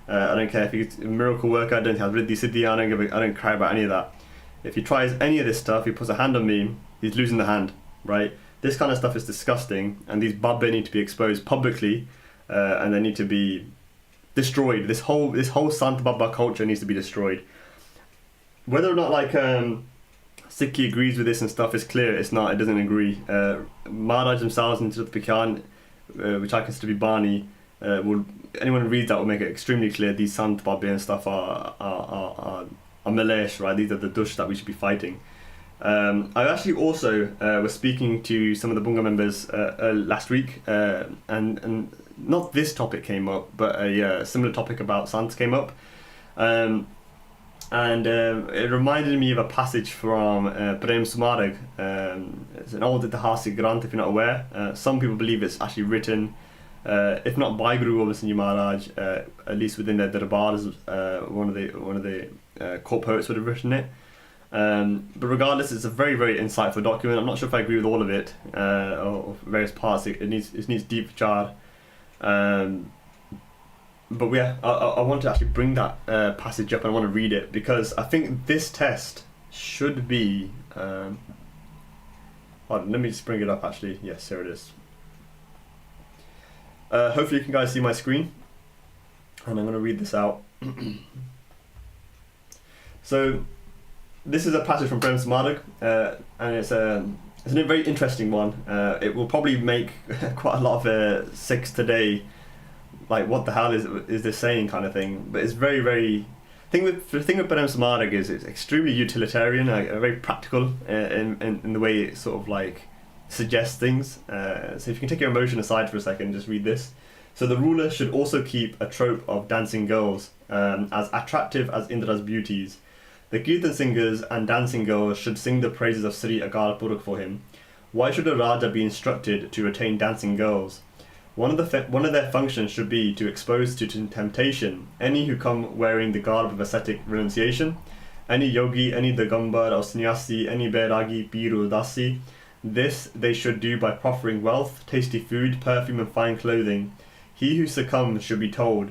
I don't care if he's a miracle worker. I don't have Riddhi Siddhi. I don't care about any of that. If he tries any of this stuff, he puts a hand on me, he's losing the hand, right? This kind of stuff is disgusting, and these Baba need to be exposed publicly, and they need to be destroyed. This whole Sant Baba culture needs to be destroyed. Whether or not Sikhi agrees with this and stuff is clear. It's not. It doesn't agree. Maharaj themselves in Charita Pakyan, which I consider to be Bani, anyone who reads that will make it extremely clear. These Sant Babe and stuff are Malesh, right? These are the Dush that we should be fighting. I actually also was speaking to some of the Bunga members last week, and not this topic came up, but a similar topic about Sant came up. And it reminded me of a passage from Prem Sumarag. It's an old Itihasic Granth, if you're not aware. Some people believe it's actually written, if not by Guru Gobind Singh Ji Maharaj, at least within their Darbars, one of the court poets would have written it. But regardless, it's a very, very insightful document. I'm not sure if I agree with all of it, or various parts. It needs deep vichaar. But yeah, I want to actually bring that passage up, and I want to read it because I think this test should be... hold on, let me just bring it up actually. Yes, here it is. Hopefully you can guys see my screen, and I'm going to read this out. So this is a passage from Prem Samadhak, and it's a very interesting one. It will probably make quite a lot of Sikhs today like, what the hell is this saying, kind of thing. But it's very, very... The thing with Prem Samadhak is it's extremely utilitarian, very practical in the way it sort of like suggests things. So if you can take your emotion aside for a second, just read this. So the ruler should also keep a trope of dancing girls, as attractive as Indra's beauties. The Kirtan singers and dancing girls should sing the praises of Sri Akal Purukh for him. Why should a Raja be instructed to retain dancing girls? One of their functions should be to expose to temptation any who come wearing the garb of ascetic renunciation, any yogi, any Digambar or sannyasi, any Bairagi, Pir or Dasi. This they should do by proffering wealth, tasty food, perfume and fine clothing. He who succumbs should be told,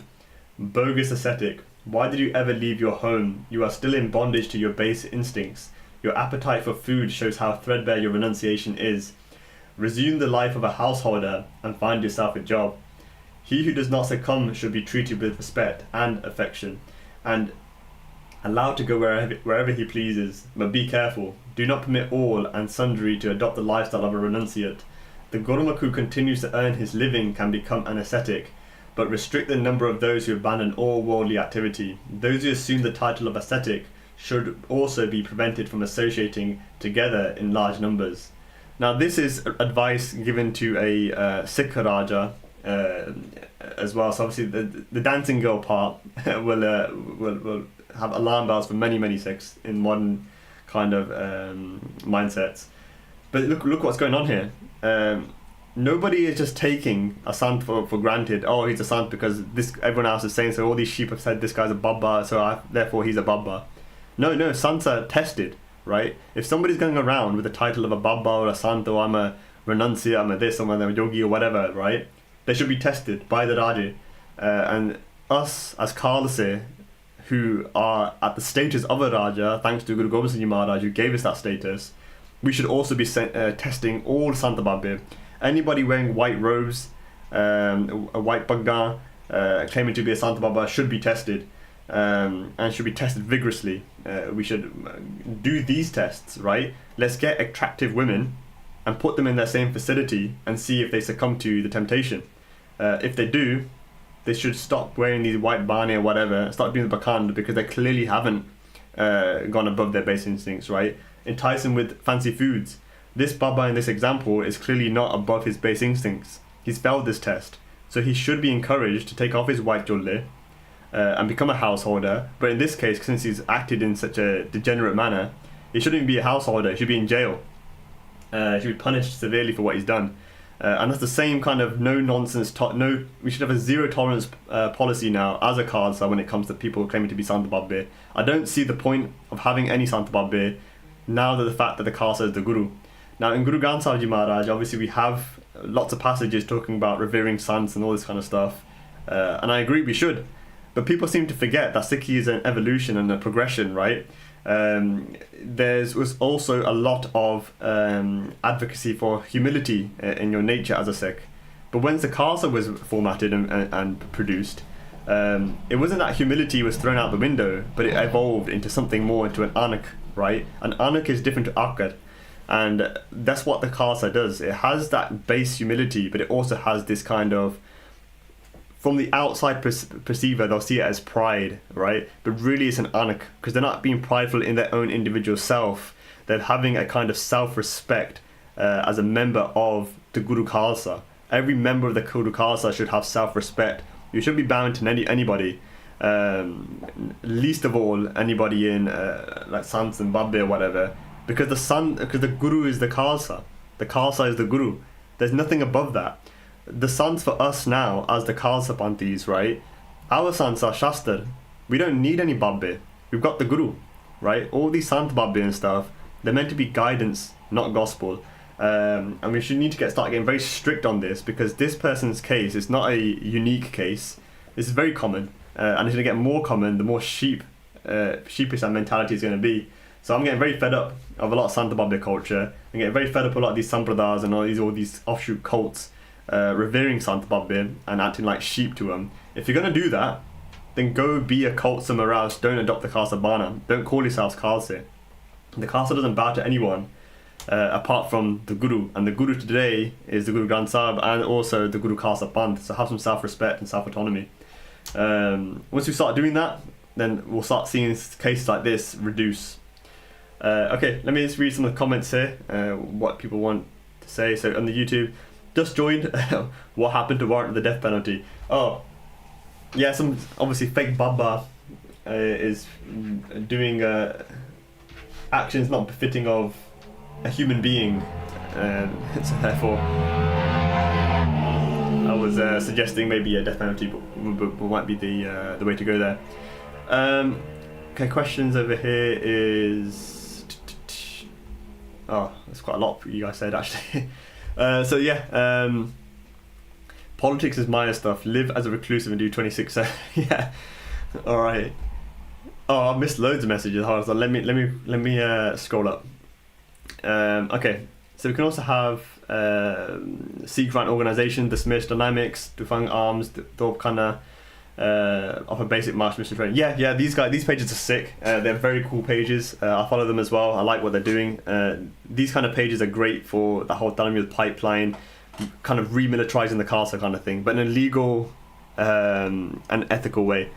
bogus ascetic, why did you ever leave your home? You are still in bondage to your base instincts. Your appetite for food shows how threadbare your renunciation is. Resume the life of a householder and find yourself a job. He who does not succumb should be treated with respect and affection, and allowed to go wherever he pleases. But be careful. Do not permit all and sundry to adopt the lifestyle of a renunciate. The Gurmukh who continues to earn his living can become an ascetic, but restrict the number of those who abandon all worldly activity. Those who assume the title of ascetic should also be prevented from associating together in large numbers. Now this is advice given to a Sikh Raja as well. So obviously the dancing girl part will have alarm bells for many Sikhs in modern kind of mindsets. But look what's going on here. Nobody is just taking a sant for granted. Oh, he's a sant because everyone else is saying so. All these sheep have said this guy's a babba, so therefore he's a babba. No, sants are tested, right? If somebody's going around with the title of a babba or a sant, or I'm a renunciate, I'm a this, I'm a yogi or whatever, right? They should be tested by the Raja. And us as Khalsa, who are at the status of a Raja, thanks to Guru Gobind Singh Ji Maharaj who gave us that status, we should also be testing all Santa Babbe. Anybody wearing white robes, a white bagga, claiming to be a Santa Baba should be tested, and should be tested vigorously. We should do these tests, right? Let's get attractive women and put them in their same facility and see if they succumb to the temptation. If they do, they should stop wearing these white bani or whatever, start doing the bakand, because they clearly haven't gone above their base instincts, right? Entice them with fancy foods. This Baba in this example is clearly not above his base instincts. He's failed this test, so he should be encouraged to take off his white jolle and become a householder. But in this case, since he's acted in such a degenerate manner, he shouldn't even be a householder, he should be in jail. He should be punished severely for what he's done. And that's the same kind of no-nonsense, we should have a zero-tolerance policy now as a Khalsa when it comes to people claiming to be Santa Babbe. I don't see the point of having any Santa Babbe now that the fact that the Khalsa is the Guru. Now in Guru Granth Sahib Ji Maharaj, obviously we have lots of passages talking about revering sants and all this kind of stuff, and I agree we should, but people seem to forget that Sikhi is an evolution and a progression, right? Was also a lot of advocacy for humility in your nature as a Sikh, but when the Khalsa was formatted and produced, it wasn't that humility was thrown out the window, but it evolved into something more, into an anak, right? An anak is different to akar. And that's what the Khalsa does. It has that base humility, but it also has this kind of, from the outside perceiver, they'll see it as pride, right? But really it's an anak, because they're not being prideful in their own individual self. They're having a kind of self-respect as a member of the Guru Khalsa. Every member of the Guru Khalsa should have self-respect. You shouldn't be bound to anybody. Least of all, anybody in like Sants and Babbe or whatever. Because the Guru is the Khalsa. The Khalsa is the Guru. There's nothing above that. The sants for us now, as the Khalsa Panthis, right? Our sants are Shastra. We don't need any Babbe. We've got the Guru, right? All these Sant Babbe and stuff, they're meant to be guidance, not gospel. And we should need to start getting very strict on this, because this person's case is not a unique case. This is very common. And it's going to get more common the more sheepish that mentality is going to be. So I'm getting very fed up of a lot of Santa Babbe culture. I'm getting very fed up of a lot of these sampradayas and all these offshoot cults revering Santa Babbe and acting like sheep to them. If you're going to do that, then go be a cult somewhere else. Don't adopt the Khalsa Bana. Don't call yourselves Khalsa. The Khalsa doesn't bow to anyone apart from the Guru. And the Guru today is the Guru Granth Sahib and also the Guru Khalsa Panth. So have some self-respect and self-autonomy. Once we start doing that, then we'll start seeing cases like this reduce. Okay, let me just read some of the comments here, what people want to say. So on the YouTube, just joined. What happened to warrant the death penalty? Oh, yeah, some obviously fake Baba is doing actions not befitting of a human being, so therefore I was suggesting maybe a death penalty but might be the way to go there. Okay, questions over here is that's quite a lot you guys said actually. So yeah, politics is my stuff. Live as a reclusive and do 26. Yeah, all right. Oh, I've missed loads of messages. Hold on, so let me scroll up. Okay, so we can also have Sikh grant organisation, dismiss dynamics, Dufang arms, Dorkana, offer basic martial mission training. Yeah, these pages are sick. They're very cool pages. I follow them as well. I like what they're doing. These kind of pages are great for the whole Dynamic pipeline, kind of remilitarizing the castle kind of thing, but in a legal and ethical way.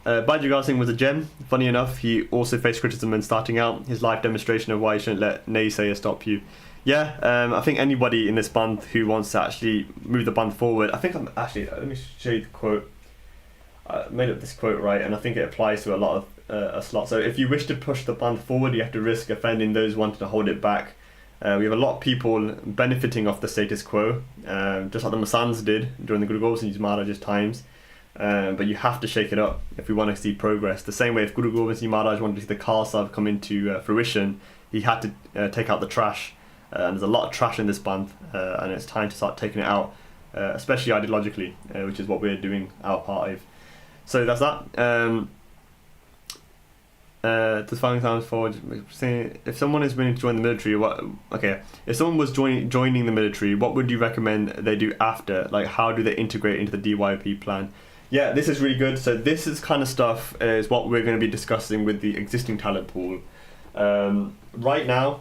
Bajagar Singh was a gem. Funny enough, he also faced criticism when starting out. His life demonstration of why you shouldn't let naysayers stop you. Yeah, I think anybody in this band who wants to actually move the band forward, I think let me show you the quote. I made up this quote right, and I think it applies to a lot of a slot. So if you wish to push the band forward, you have to risk offending those wanting to hold it back. We have a lot of people benefiting off the status quo, just like the Masans did during the Guru Gobind Singh Maharaj's times. But you have to shake it up if we want to see progress. The same way if Guru Gobind Singh Maharaj wanted to see the Khalsa come into fruition, he had to take out the trash. And there's a lot of trash in this band, and it's time to start taking it out, especially ideologically, which is what we're doing our part of. So that's that. The final times forward. If someone is willing to join the military, if someone was joining the military, what would you recommend they do after? Like, how do they integrate into the DYP plan? Yeah, this is really good. So this is kind of stuff is what we're going to be discussing with the existing talent pool. Right now,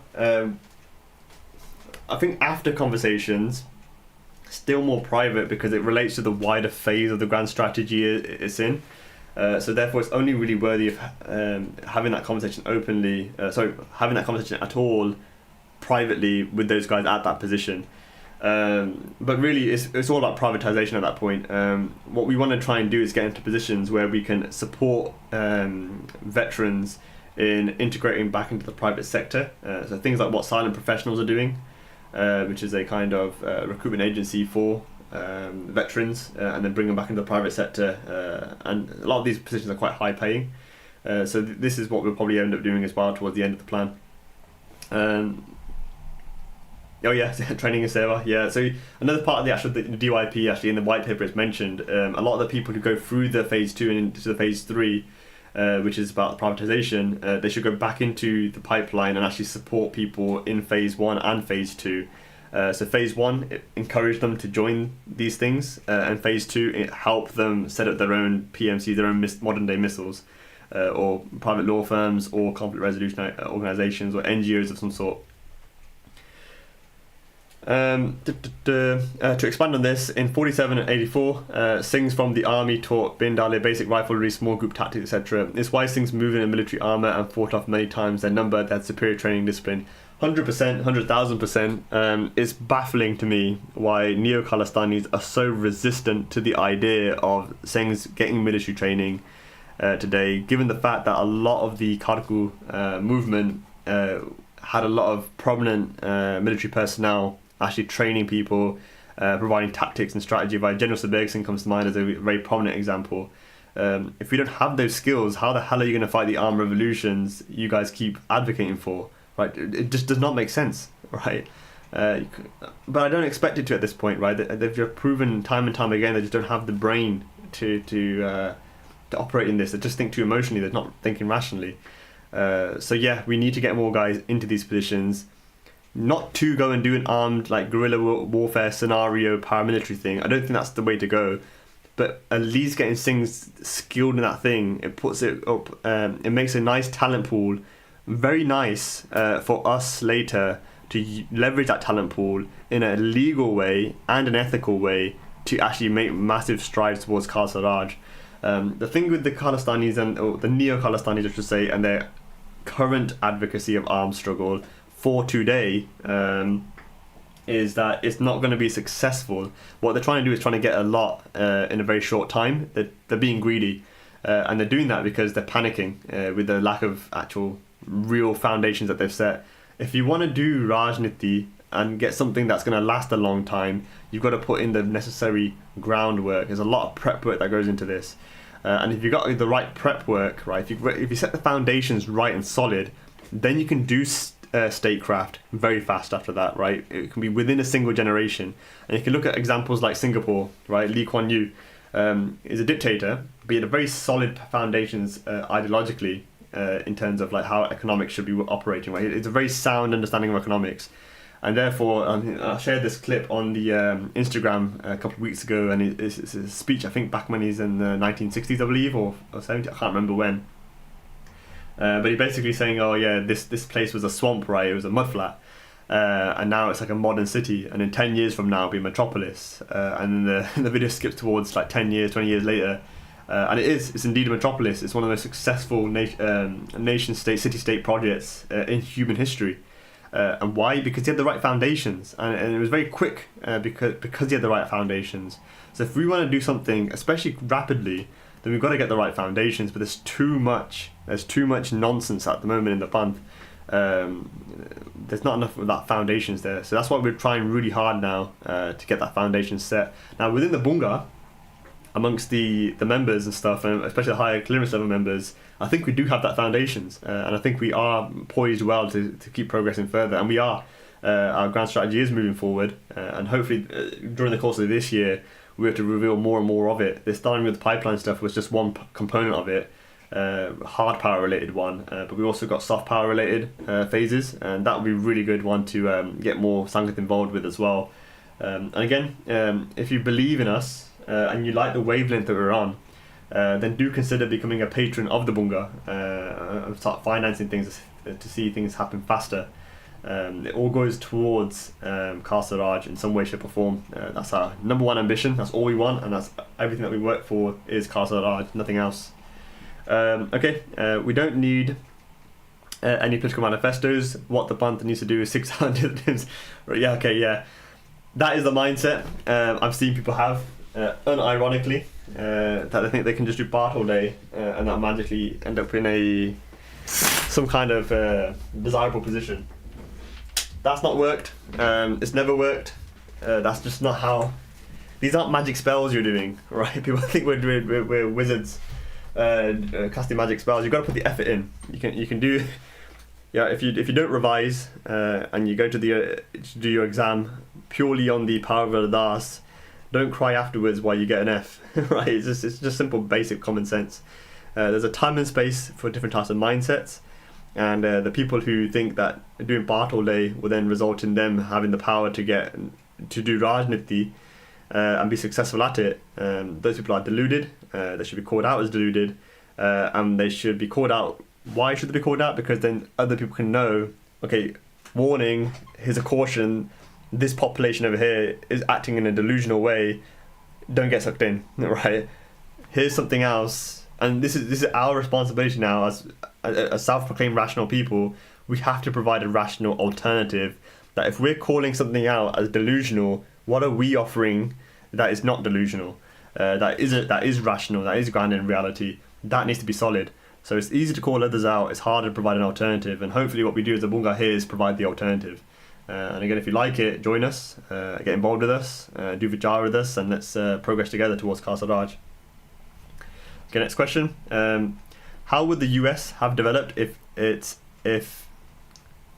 I think after conversations, still more private because it relates to the wider phase of the grand strategy it's in. So therefore, it's only really worthy of having that conversation openly. Having that conversation at all, privately with those guys at that position. But really, it's all about privatization at that point. What we want to try and do is get into positions where we can support veterans in integrating back into the private sector. So things like what Silent Professionals are doing, which is a kind of recruitment agency for veterans, and then bring them back into the private sector. And a lot of these positions are quite high paying. So this is what we'll probably end up doing as well towards the end of the plan. Training and seva. Yeah, so another part of the actual DYP actually in the white paper is mentioned. A lot of the people who go through the phase 2 and into the phase 3, which is about privatization, they should go back into the pipeline and actually support people in phase 1 and phase 2. So phase 1, it encouraged them to join these things, and phase 2, it helped them set up their own PMCs, their own modern day missiles, or private law firms, or conflict resolution organisations, or NGOs of some sort. To expand on this, in 47 and 84, Singhs from the army taught Bindale basic riflery, small group tactics, etc. It's why Singhs moved in a military armour and fought off many times their number. They had superior training discipline. 100%, 100,000%. It's baffling to me why Neo-Khalistanis are so resistant to the idea of Singhs getting military training today, given the fact that a lot of the Kharkhu movement had a lot of prominent military personnel actually training people, providing tactics and strategy. By General Sabeg Singh comes to mind as a very prominent example. If we don't have those skills, how the hell are you going to fight the armed revolutions you guys keep advocating for? Right? It just does not make sense, right? But I don't expect it to at this point, right? They've just proven time and time again they just don't have the brain to operate in this. They just think too emotionally. They're not thinking rationally. So yeah, we need to get more guys into these positions. Not to go and do an armed like guerrilla warfare scenario paramilitary thing. I don't think that's the way to go. But at least getting things skilled in that thing, it puts it up. It makes a nice talent pool, very nice for us later to leverage that talent pool in a legal way and an ethical way to actually make massive strides towards Khalsa Raj. The thing with the Khalistanis or the Neo-Khalistanis, I should say, and their current advocacy of armed struggle, for today is that it's not going to be successful. What they're trying to do is trying to get a lot in a very short time. They're being greedy, and they're doing that because they're panicking with the lack of actual real foundations that they've set. If you want to do Rajniti and get something that's going to last a long time, you've got to put in the necessary groundwork. There's a lot of prep work that goes into this, and if you've got the right prep work, right, if you set the foundations right and solid, then you can do statecraft very fast after that, right? It can be within a single generation. And you can look at examples like Singapore, right? Lee Kuan Yew is a dictator, but he had a very solid foundations ideologically in terms of like how economics should be operating, right? It's a very sound understanding of economics. And therefore, I shared this clip on the Instagram a couple of weeks ago, and it's a speech, I think, back when he's in the 1960s, I believe, or 70s, I can't remember when. But he's basically saying, oh yeah, this place was a swamp, right? It was a mudflat, and now it's like a modern city, and in 10 years from now it'll be a metropolis. And then the video skips towards like 10 years, 20 years later, and it's indeed a metropolis. It's one of the most successful nation-state, city-state projects in human history. And why? Because he had the right foundations, and it was very quick because he had the right foundations. So if we want to do something, especially rapidly, then we've got to get the right foundations. But there's too much nonsense at the moment in the Panth. There's not enough of that foundations there. So that's why we're trying really hard now to get that foundation set. Now within the Bunga, amongst the members and stuff, and especially the higher clearance level members, I think we do have that foundations, and I think we are poised well to keep progressing further, and we are. Our grand strategy is moving forward, and hopefully during the course of this year we have to reveal more and more of it. This starting with the pipeline stuff was just one component of it, hard power related one, but we also got soft power related phases, and that would be a really good one to get more Sangat involved with as well. And again, if you believe in us and you like the wavelength that we're on, then do consider becoming a patron of the Bunga and start financing things to see things happen faster. It all goes towards Khalsa Raj in some way, shape or form. That's our number one ambition, that's all we want, and that's everything that we work for is Khalsa Raj, nothing else. We don't need any political manifestos. What the Panth needs to do is 600 that is the mindset I've seen people have, unironically, that they think they can just do part all day and that magically end up in some kind of desirable position. That's not worked. It's never worked. That's just not how. These aren't magic spells you're doing, right? People think we're wizards casting magic spells. You've got to put the effort in. You can do. Yeah, if you don't revise and you go to do your exam purely on the power of Ardas, don't cry afterwards while you get an F. Right? It's just simple, basic common sense. There's a time and space for different types of mindsets, and the people who think that doing part all day will then result in them having the power to do Rajniti and be successful at it, those people are deluded. They should be called out as deluded, and they should be called out. Why should they be called out? Because then other people can know, okay, warning, here's a caution, this population over here is acting in a delusional way, don't get sucked in, right? Here's something else, and this is our responsibility now as self-proclaimed rational people. We have to provide a rational alternative, that if we're calling something out as delusional, what are we offering that is not delusional, that is rational, that is grounded in reality? That needs to be solid. So it's easy to call others out, it's harder to provide an alternative, and hopefully what we do as a Bunga here is provide the alternative. And again, if you like it, join us, get involved with us, do Vichaar with us, and let's progress together towards Khalsa Raj. Okay, next question. How would the US have developed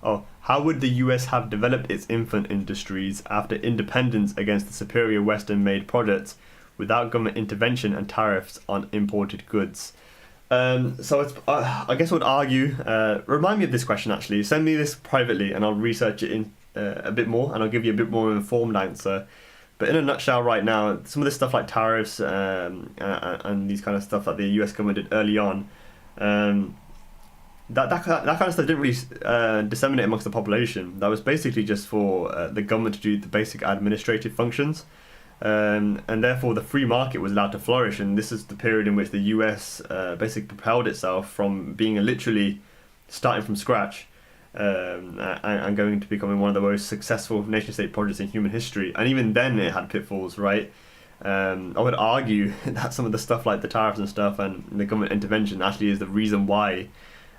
how would the US have developed its infant industries after independence against the superior Western-made products without government intervention and tariffs on imported goods? So it's, I guess I would argue, remind me of this question actually, send me this privately and I'll research it in a bit more and I'll give you a bit more informed answer. But in a nutshell right now, some of this stuff like tariffs and these kind of stuff that the US government did early on, that kind of stuff didn't really disseminate amongst the population. That was basically just for the government to do the basic administrative functions. And therefore the free market was allowed to flourish, and this is the period in which the US basically propelled itself from being literally starting from scratch and going to becoming one of the most successful nation-state projects in human history. And even then, it had pitfalls, right? I would argue that some of the stuff like the tariffs and stuff and the government intervention actually is the reason why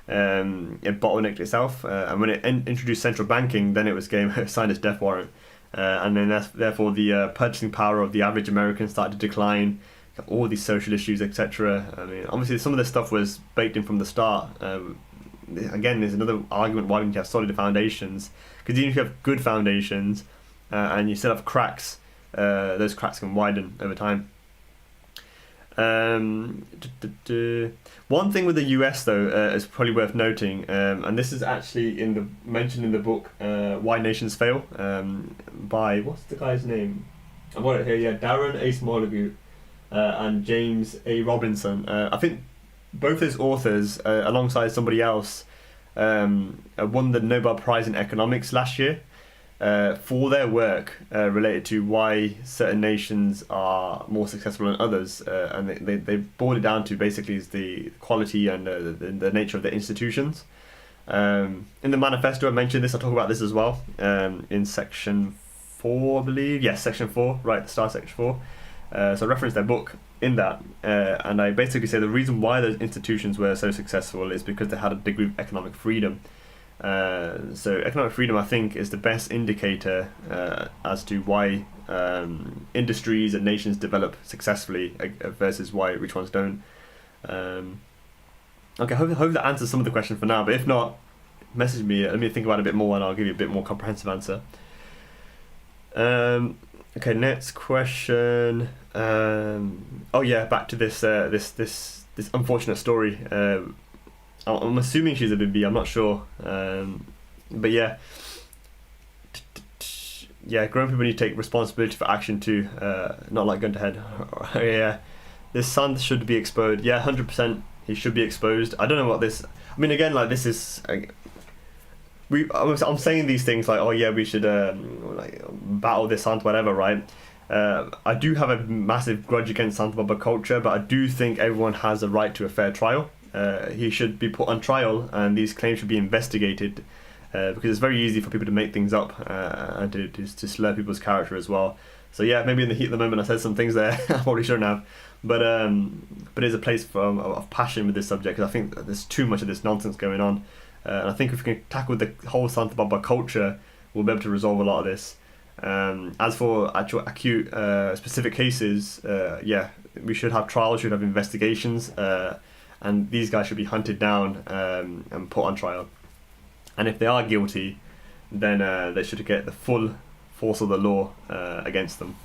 it bottlenecked itself. And when it introduced central banking, then it was signed its death warrant. And then therefore the purchasing power of the average American started to decline. All these social issues, etc. I mean, obviously some of this stuff was baked in from the start. Again, there's another argument why we need to have solid foundations. Because even if you have good foundations and you still have cracks, those cracks can widen over time. One thing with the US though is probably worth noting, and this is actually mentioned in the book Why Nations Fail, by, what's the guy's name? I've got it here, yeah, Darren A. Smallagoo and James A. Robinson. I think both his authors, alongside somebody else, won the Nobel Prize in Economics last year for their work related to why certain nations are more successful than others, and they boiled it down to basically is the quality and the nature of the institutions. In the manifesto I mentioned this, I talk about this as well in section 4, I believe. Yes, section 4, right, the start section 4. So I referenced their book in that, and I basically say the reason why those institutions were so successful is because they had a degree of economic freedom. So economic freedom, I think, is the best indicator as to why industries and nations develop successfully versus which ones don't. Okay, hope that answers some of the question for now, but if not, message me, let me think about it a bit more and I'll give you a bit more comprehensive answer. Okay, next question. Oh yeah, back to this unfortunate story. I'm assuming she's a Bibi, I'm not sure. But yeah, grown people need to take responsibility for action too, not like gun to head. Yeah, this son should be exposed. Yeah, 100%, he should be exposed. I don't know what this. I mean, again, like this is. I'm saying these things like, oh yeah, we should like battle this Sant, whatever, right? I do have a massive grudge against Sant Baba culture, but I do think everyone has a right to a fair trial. He should be put on trial, and these claims should be investigated, because it's very easy for people to make things up and to slur people's character as well. So yeah, maybe in the heat of the moment I said some things there I probably shouldn't have, but there's a place of passion with this subject, because I think there's too much of this nonsense going on. And I think if we can tackle the whole Sant Baba culture, we'll be able to resolve a lot of this. As for actual acute specific cases, yeah, we should have trials, should have investigations, and these guys should be hunted down and put on trial. And if they are guilty, then they should get the full force of the law against them.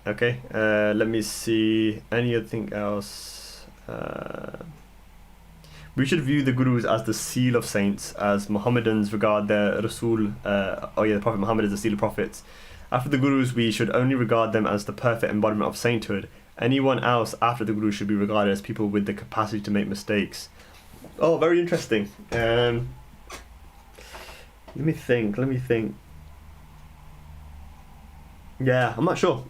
Okay, let me see, anything else? We should view the Gurus as the seal of saints, as Mohammedans regard their Rasul, the Prophet Muhammad as the seal of prophets. After the Gurus, we should only regard them as the perfect embodiment of sainthood. Anyone else after the Gurus should be regarded as people with the capacity to make mistakes. Oh, very interesting. Let me think. Yeah, I'm not sure.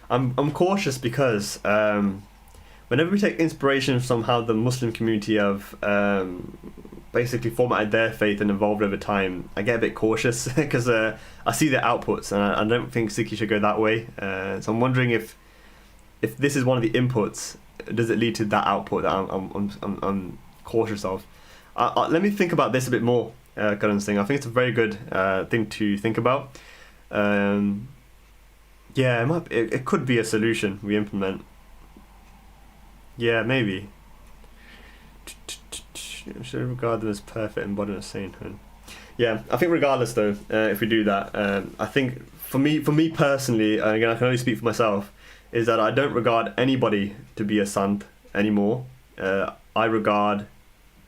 I'm cautious because whenever we take inspiration from how the Muslim community have basically formatted their faith and evolved over time, I get a bit cautious because I see their outputs, and I don't think Sikhi should go that way. So I'm wondering if this is one of the inputs, does it lead to that output that I'm cautious of? Let me think about this a bit more, Karan Singh. I think it's a very good thing to think about. Yeah, it could be a solution we implement. Yeah, maybe. Should regard them as perfect embodiment of sainthood. Yeah, I think regardless though, if we do that, I think for me personally, and again I can only speak for myself, is that I don't regard anybody to be a sant anymore. I regard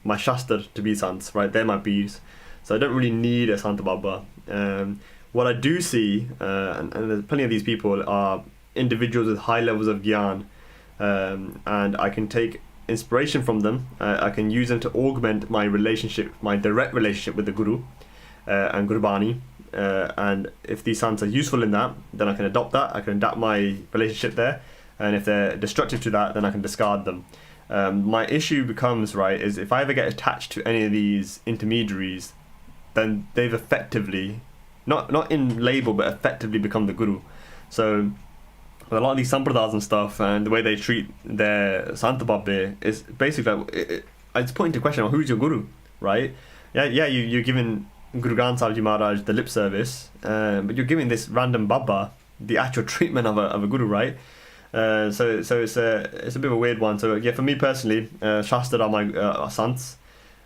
my Shastar to be sants, right? They're my bees. So I don't really need a Sant Baba. What I do see, and there's plenty of these people, are individuals with high levels of gyan, and I can take inspiration from them. I can use them to augment my direct relationship with the Guru and Gurbani, and if these sants are useful in that, then I can adopt that. I can adapt my relationship there, and if they're destructive to that, then I can discard them. My issue becomes, right, is if I ever get attached to any of these intermediaries, then they've effectively, not in label, but effectively become the guru. So a lot of these sampradayas and stuff, and the way they treat their Sant Babbe is basically, it's put into question, who's your guru, right? You're giving Guru Granth Sahib Ji Maharaj the lip service, but you're giving this random Baba the actual treatment of a guru, right? So it's a bit of a weird one. So yeah, for me personally, Shastra are my sants.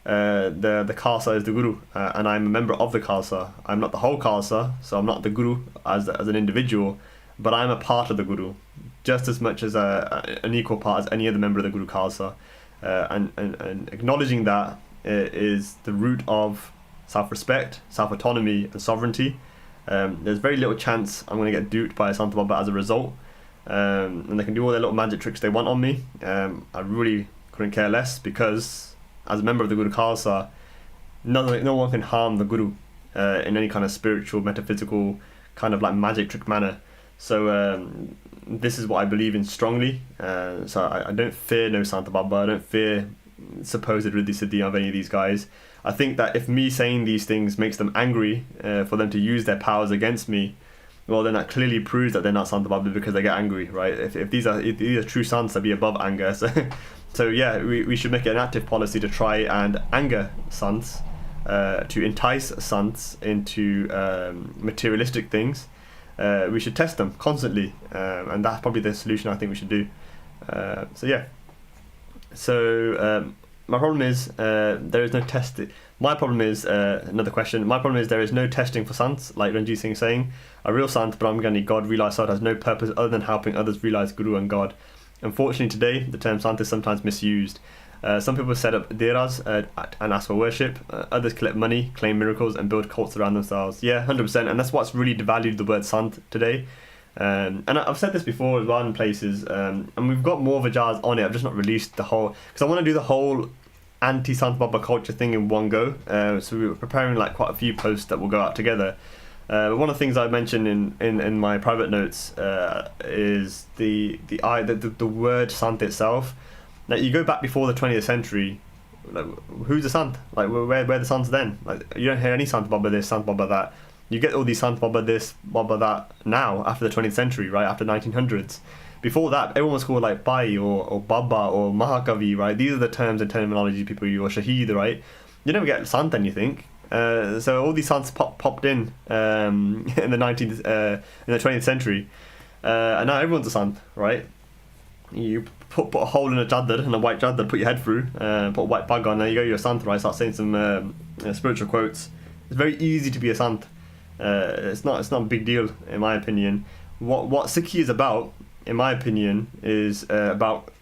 The Khalsa is the guru, and I'm a member of the Khalsa. I'm not the whole Khalsa, so I'm not the guru as an individual, but I'm a part of the guru, just as much as an equal part as any other member of the Guru Khalsa. And acknowledging that is the root of self-respect, self-autonomy, and sovereignty. There's very little chance I'm going to get duped by a Sant Baba as a result. And they can do all their little magic tricks they want on me. I really couldn't care less, because as a member of the Guru Khalsa, no one can harm the Guru in any kind of spiritual, metaphysical, kind of like magic trick manner. So this is what I believe in strongly. So I don't fear no Sant Baba. I don't fear supposed Riddhi Siddhi of any of these guys. I think that if me saying these things makes them angry, for them to use their powers against me, well, then that clearly proves that they're not Sant Baba, because they get angry, right? If these are true sants, they'll be above anger. So yeah, we should make it an active policy to try and anger sants, to entice sants into materialistic things. We should test them constantly, and that's probably the solution I think we should do. So my problem is there is no testing. My problem is another question. My problem is there is no testing for sants, like Ranjit Singh is saying. A real sant, Brahmagani God, realised Sant has no purpose other than helping others realise Guru and God. Unfortunately today, the term sant is sometimes misused. Some people set up deras and ask for worship. Others collect money, claim miracles, and build cults around themselves. Yeah, 100%. And that's what's really devalued the word sant today. And I've said this before as well in places, and we've got more Vichaars on it. I've just not released the whole, because I want to do the whole anti-Sant Baba culture thing in one go. So we were preparing like quite a few posts that will go out together. One of the things I mentioned in my private notes is the word Sant itself. Now, you go back before the 20th century, like, who's the Sant? Like, where the Sants then? Like, you don't hear any Sant Baba this, Sant Baba that. You get all these Sant Baba this, Baba that now, after the 20th century, right, after 1900s. Before that, everyone was called like Bai or Baba or Mahakavi, right? These are the terms and terminology people use, or Shaheed, right? You never get Sant anything. So all these Sants popped in the 20th century, and now everyone's a Sant, right? You put a hole in a chadar, and a white chadar, put your head through, put a white bag on, there you go, you're a Sant, right? Start saying some spiritual quotes. It's very easy to be a Sant. It's not a big deal, in my opinion. What Sikhi is about, in my opinion, is about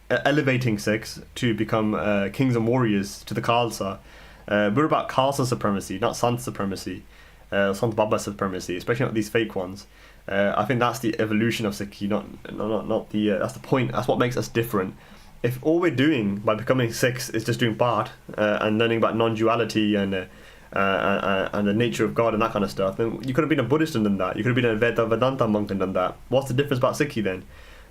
elevating Sikhs to become kings and warriors to the Khalsa. We're about Khalsa supremacy, not Sant supremacy, Sant Baba supremacy, especially not these fake ones. I think that's the evolution of Sikhi, not the. That's the point. That's what makes us different. If all we're doing by becoming Sikhs is just doing part and learning about non-duality and the nature of God and that kind of stuff, then you could have been a Buddhist and done that. You could have been a Vedanta monk and done that. What's the difference about Sikhi then?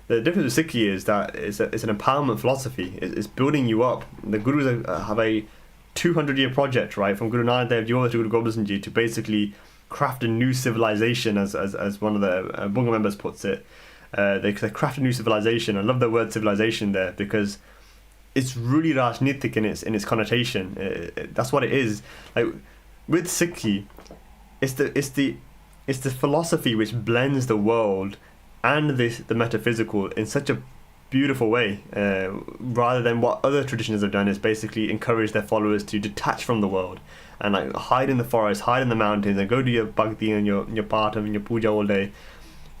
The difference with Sikhi is that it's an empowerment philosophy. It's building you up. The Gurus have a 200-year project, right, from Guru Nanak Dev Ji to Guru Gobind Singh Ji, to basically craft a new civilization, as one of the Bunga members puts it. They craft a new civilization. I love the word civilization there, because it's really Rajnitik in its connotation. That's what it is. Like with Sikhi, it's the philosophy which blends the world and the metaphysical in such a beautiful way, rather than what other traditions have done, is basically encourage their followers to detach from the world and like hide in the forest, hide in the mountains, and go do your bhakti and your patam and your puja all day.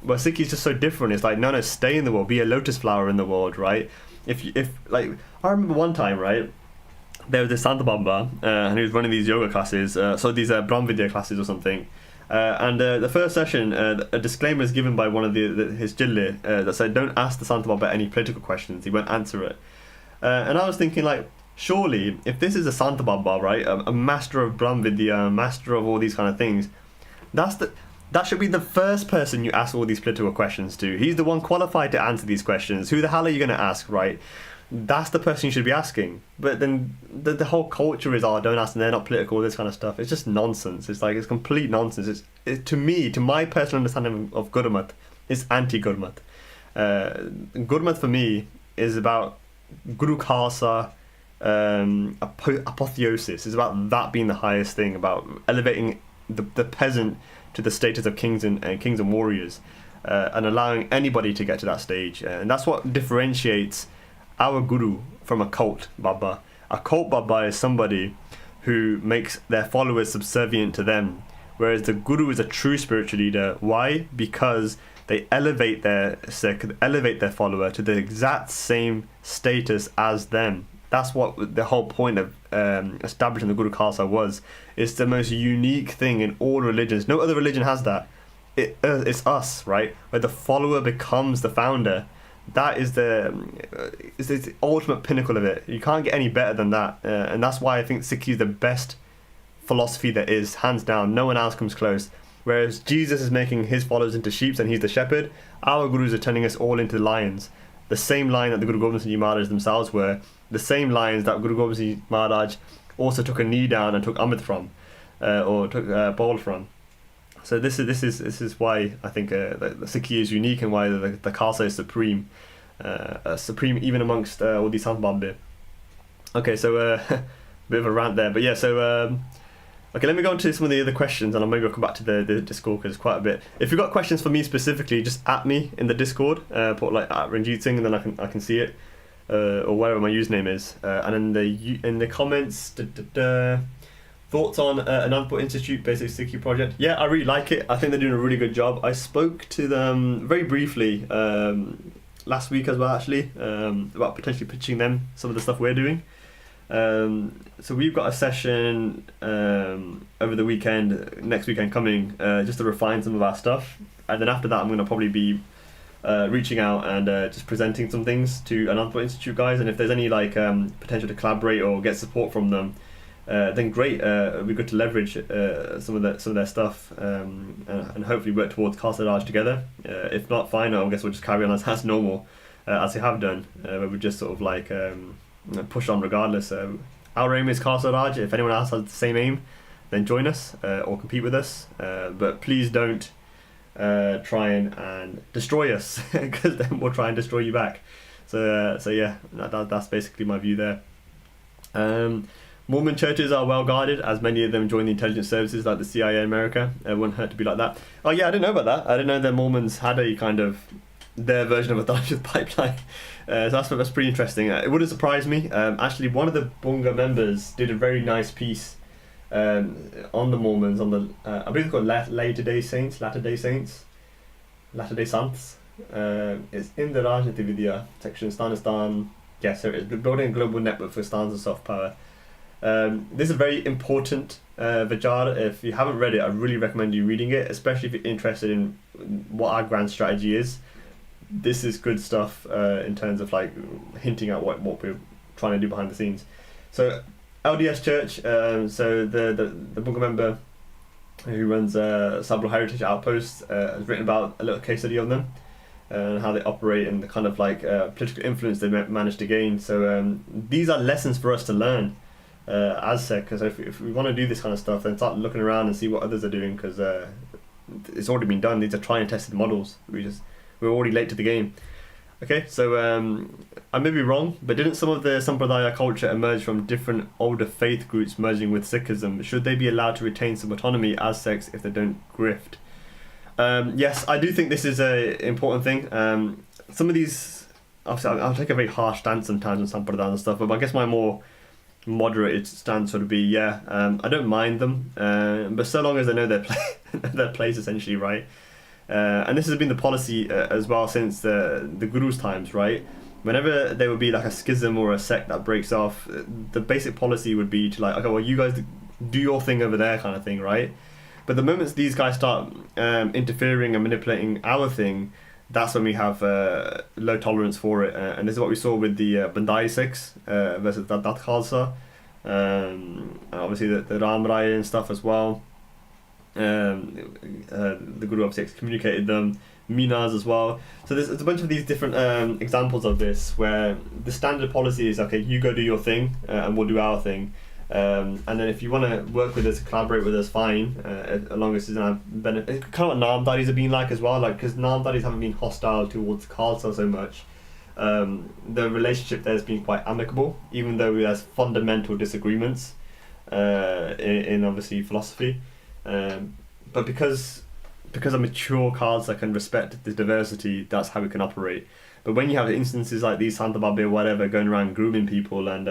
But Sikhi is just so different. It's like, no, stay in the world, be a lotus flower in the world, right? If like, I remember one time, right, there was this Sant Baba, and he was running these yoga classes, so these Brahm Vidya classes or something. And the first session, a disclaimer is given by one of his jille that said, don't ask the Sant Baba any political questions, he won't answer it. And I was thinking, like, surely, if this is a Sant Baba, right, a master of Brahm Vidya, a master of all these kind of things, that should be the first person you ask all these political questions to. He's the one qualified to answer these questions. Who the hell are you going to ask, right? that's the person you should be asking. But then the whole culture is, don't ask them, they're not political, this kind of stuff. It's just nonsense. It's like, it's complete nonsense. To me, to my personal understanding of Gurmat, it's anti-Gurmat. Gurmat for me is about Guru Khalsa, apotheosis. It's about that being the highest thing, about elevating the peasant to the status of kings and warriors, and allowing anybody to get to that stage. And that's what differentiates our guru from a cult Baba. A cult Baba is somebody who makes their followers subservient to them, whereas the guru is a true spiritual leader. Why? Because they elevate their Sikh, elevate their follower to the exact same status as them. That's what the whole point of establishing the Guru Khalsa was. It's the most unique thing in all religions. No other religion has that. It's us, right? Where the follower becomes the founder. That is it's the ultimate pinnacle of it. You can't get any better than that. And that's why I think Sikhi is the best philosophy there is, hands down. No one else comes close. Whereas Jesus is making his followers into sheep and he's the shepherd, our gurus are turning us all into lions. The same lion that the Guru Gobind Singh Ji Maharaj themselves were, the same lions that Guru Gobind Singh Ji Maharaj also took a knee down and took Amrit from, or took bowl from. So this is why I think the Sikhi is unique, and why the Khalsa is supreme, supreme even amongst all these Sant. Okay, so bit of a rant there, but yeah, so okay, let me go on to some of the other questions, and maybe I'll come back to the Discord, because it's quite a bit. If you've got questions for me specifically, just at me in the Discord, put like at Ranjit Singh, and then I can see it, or whatever my username is, and in the comments. Thoughts on Anandpur Institute Basic Sikhi project? Yeah, I really like it. I think they're doing a really good job. I spoke to them very briefly last week as well, actually, about potentially pitching them some of the stuff we're doing. So we've got a session over the weekend, next weekend coming, just to refine some of our stuff. And then after that, I'm going to probably be reaching out and just presenting some things to Anandpur Institute guys. And if there's any like potential to collaborate or get support from them, then great. It'd be good to leverage some of their stuff, and hopefully work towards Khalsa Raj together. If not, fine. I guess we'll just carry on as normal, as we have done. Where we just sort of like push on regardless. Our aim is Khalsa Raj. If anyone else has the same aim, then join us or compete with us. But please don't try and destroy us, because then we'll try and destroy you back. So yeah, that's basically my view there. Mormon churches are well guarded, as many of them join the intelligence services like the CIA in America. It wouldn't hurt to be like that. Oh yeah, I didn't know about that. I didn't know that Mormons had a kind of their version of a Dashith pipeline. So that's pretty interesting. It wouldn't surprise me. Actually, one of the Bunga members did a very nice piece on the Mormons, on the I believe it's called Latter Day Saints. It's in the Rajniti Vidya section, Stanistan. Yes, there it is. Building a global network for stans and soft power. This is a very important Vichaar. If you haven't read it, I really recommend you reading it, especially if you're interested in what our grand strategy is. This is good stuff in terms of like hinting at what we're trying to do behind the scenes. So LDS Church, so the Bunga member who runs Sabro Heritage Outpost has written about a little case study on them and how they operate and the kind of like political influence they managed to gain. So these are lessons for us to learn. As said, because if we want to do this kind of stuff, then start looking around and see what others are doing, because it's already been done. These are tried and tested models. We're already late to the game. Okay, so I may be wrong, but didn't some of the Sampradaya culture emerge from different older faith groups merging with Sikhism? Should they be allowed to retain some autonomy as sects if they don't grift? Yes, I do think this is an important thing. Some of these, obviously I'll take a very harsh stance sometimes on Sampradaya and stuff, but I guess my more moderated stance would be, I don't mind them, but so long as they know their place, essentially, right? And this has been the policy as well since the Guru's times, right? Whenever there would be like a schism or a sect that breaks off, the basic policy would be to like, okay, well, you guys do your thing over there, kind of thing, right? But the moment these guys start interfering and manipulating our thing, that's when we have low tolerance for it, and this is what we saw with the Bandai Sikhs versus that Khalsa, and obviously the Ram Raya and stuff as well. The Guru obviously excommunicated them, minas as well. So there's a bunch of these different examples of this where the standard policy is, okay, you go do your thing and we'll do our thing. And then if you want to work with us, collaborate with us, fine, as long as it's not benefit. Kind of what Namdadis have been like as well, like, because Namdadis haven't been hostile towards Khalsa so much. The relationship there has been quite amicable, even though there's fundamental disagreements in obviously philosophy. But because a mature Khalsa can respect the diversity, that's how we can operate. But when you have instances like these, Santa Babe, whatever, going around grooming people and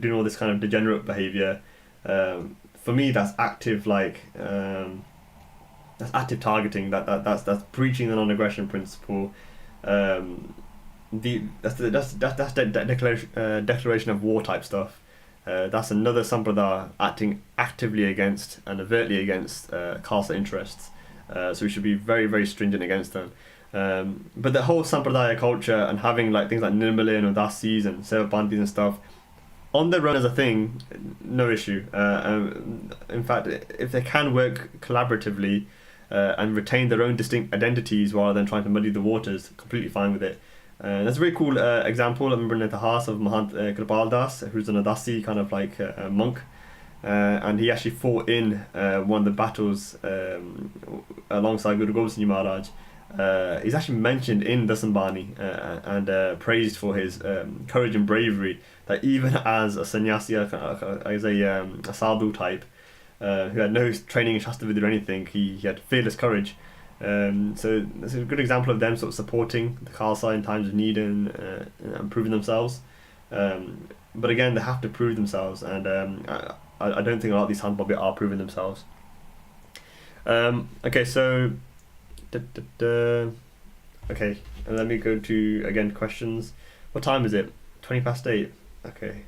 doing all this kind of degenerate behaviour, for me that's active, like that's active targeting. That's breaching the non-aggression principle. That's declaration of war type stuff. That's another sampradaya acting actively against and overtly against Khalsa interests. So we should be very, very stringent against them. But the whole sampradaya culture and having like things like Nirmala and Udasis and Sevapandis and stuff on their own as a thing, no issue. In fact, if they can work collaboratively and retain their own distinct identities rather than trying to muddy the waters, completely fine with it. That's a very cool example. I remember in the house of Mahant Kripal Das, who's an Udasi kind of like monk, and he actually fought in one of the battles alongside Guru Gobind Singh Maharaj. He's actually mentioned in Dasambani and praised for his courage and bravery, that even as a sannyasi, as a sadhu type, who had no training in Shastra Vidya or anything, he had fearless courage. So that's a good example of them sort of supporting the Khalsa in times of need and proving themselves. But again, they have to prove themselves, and I don't think a lot of these Santa are proving themselves. Okay, so okay, and let me go to again questions. What time is it? 8:20. Okay,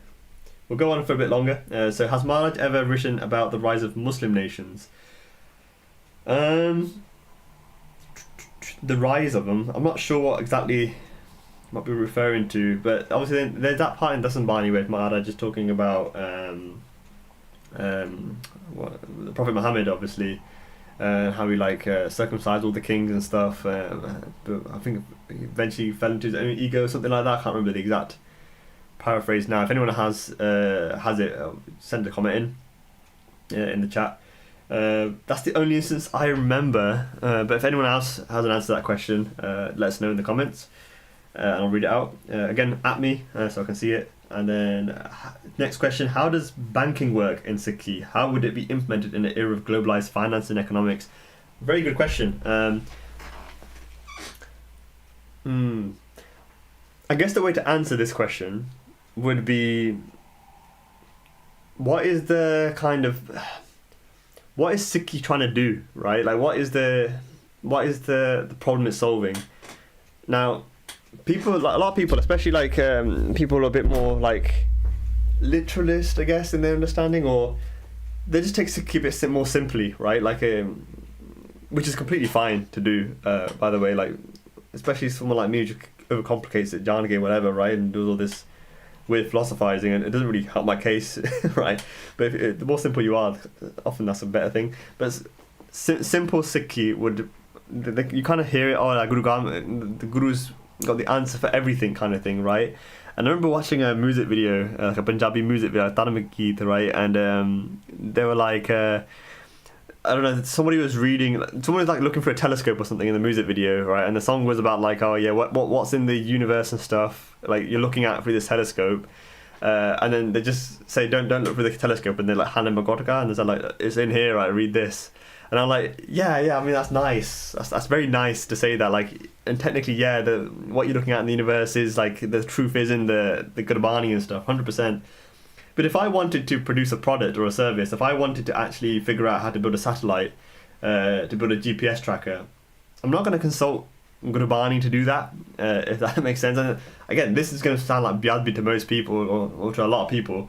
we'll go on for a bit longer. So has Maharaj ever written about the rise of Muslim nations? The rise of them, I'm not sure what exactly might be referring to, but obviously there's that part in Dasambani where Maharaj is talking about the Prophet Muhammad, obviously, how he like circumcised all the kings and stuff, but I think he eventually fell into his own ego or something like that. I can't remember the exact paraphrase now. If anyone has it, send a comment in the chat. That's the only instance I remember, but if anyone else has an answer to that question, let us know in the comments, and I'll read it out. Again, at me, so I can see it. And then next question: how does banking work in Sikhi? How would it be implemented in the era of globalized finance and economics? Very good question. I guess the way to answer this question would be, what is Sikhi trying to do, right? Like, what is the problem it's solving? Now, people, like, a lot of people, especially like people a bit more like literalist, I guess, in their understanding, or they just take Sikhi a bit more simply, right? Like, which is completely fine to do, by the way. Like, especially someone like me who just overcomplicates it, Janage, whatever, right, and does all this weird philosophizing, and it doesn't really help my case, right? But the more simple you are, often that's a better thing. But simple Sikhi would, you kind of hear it, oh, like the Guru's got the answer for everything kind of thing, right? And I remember watching a music video, like a Punjabi music video, Dharamik Geet, right? And they were like, I don't know, someone was like looking for a telescope or something in the music video, right? And the song was about like, oh yeah, what's in the universe and stuff, like you're looking at through this telescope, and then they just say don't look through the telescope, and they're like hand him a Gotika, and there's like, it's in here, right, read this. And I'm like, yeah, I mean, that's nice, that's very nice to say that, like, and technically, yeah, what you're looking at in the universe is like, the truth is in the Gurbani and stuff, 100%. But if I wanted to produce a product or a service, if I wanted to actually figure out how to build a satellite, to build a GPS tracker, I'm not going to consult Gurbani to do that, if that makes sense. And again, this is going to sound like biadbi to most people, or to a lot of people,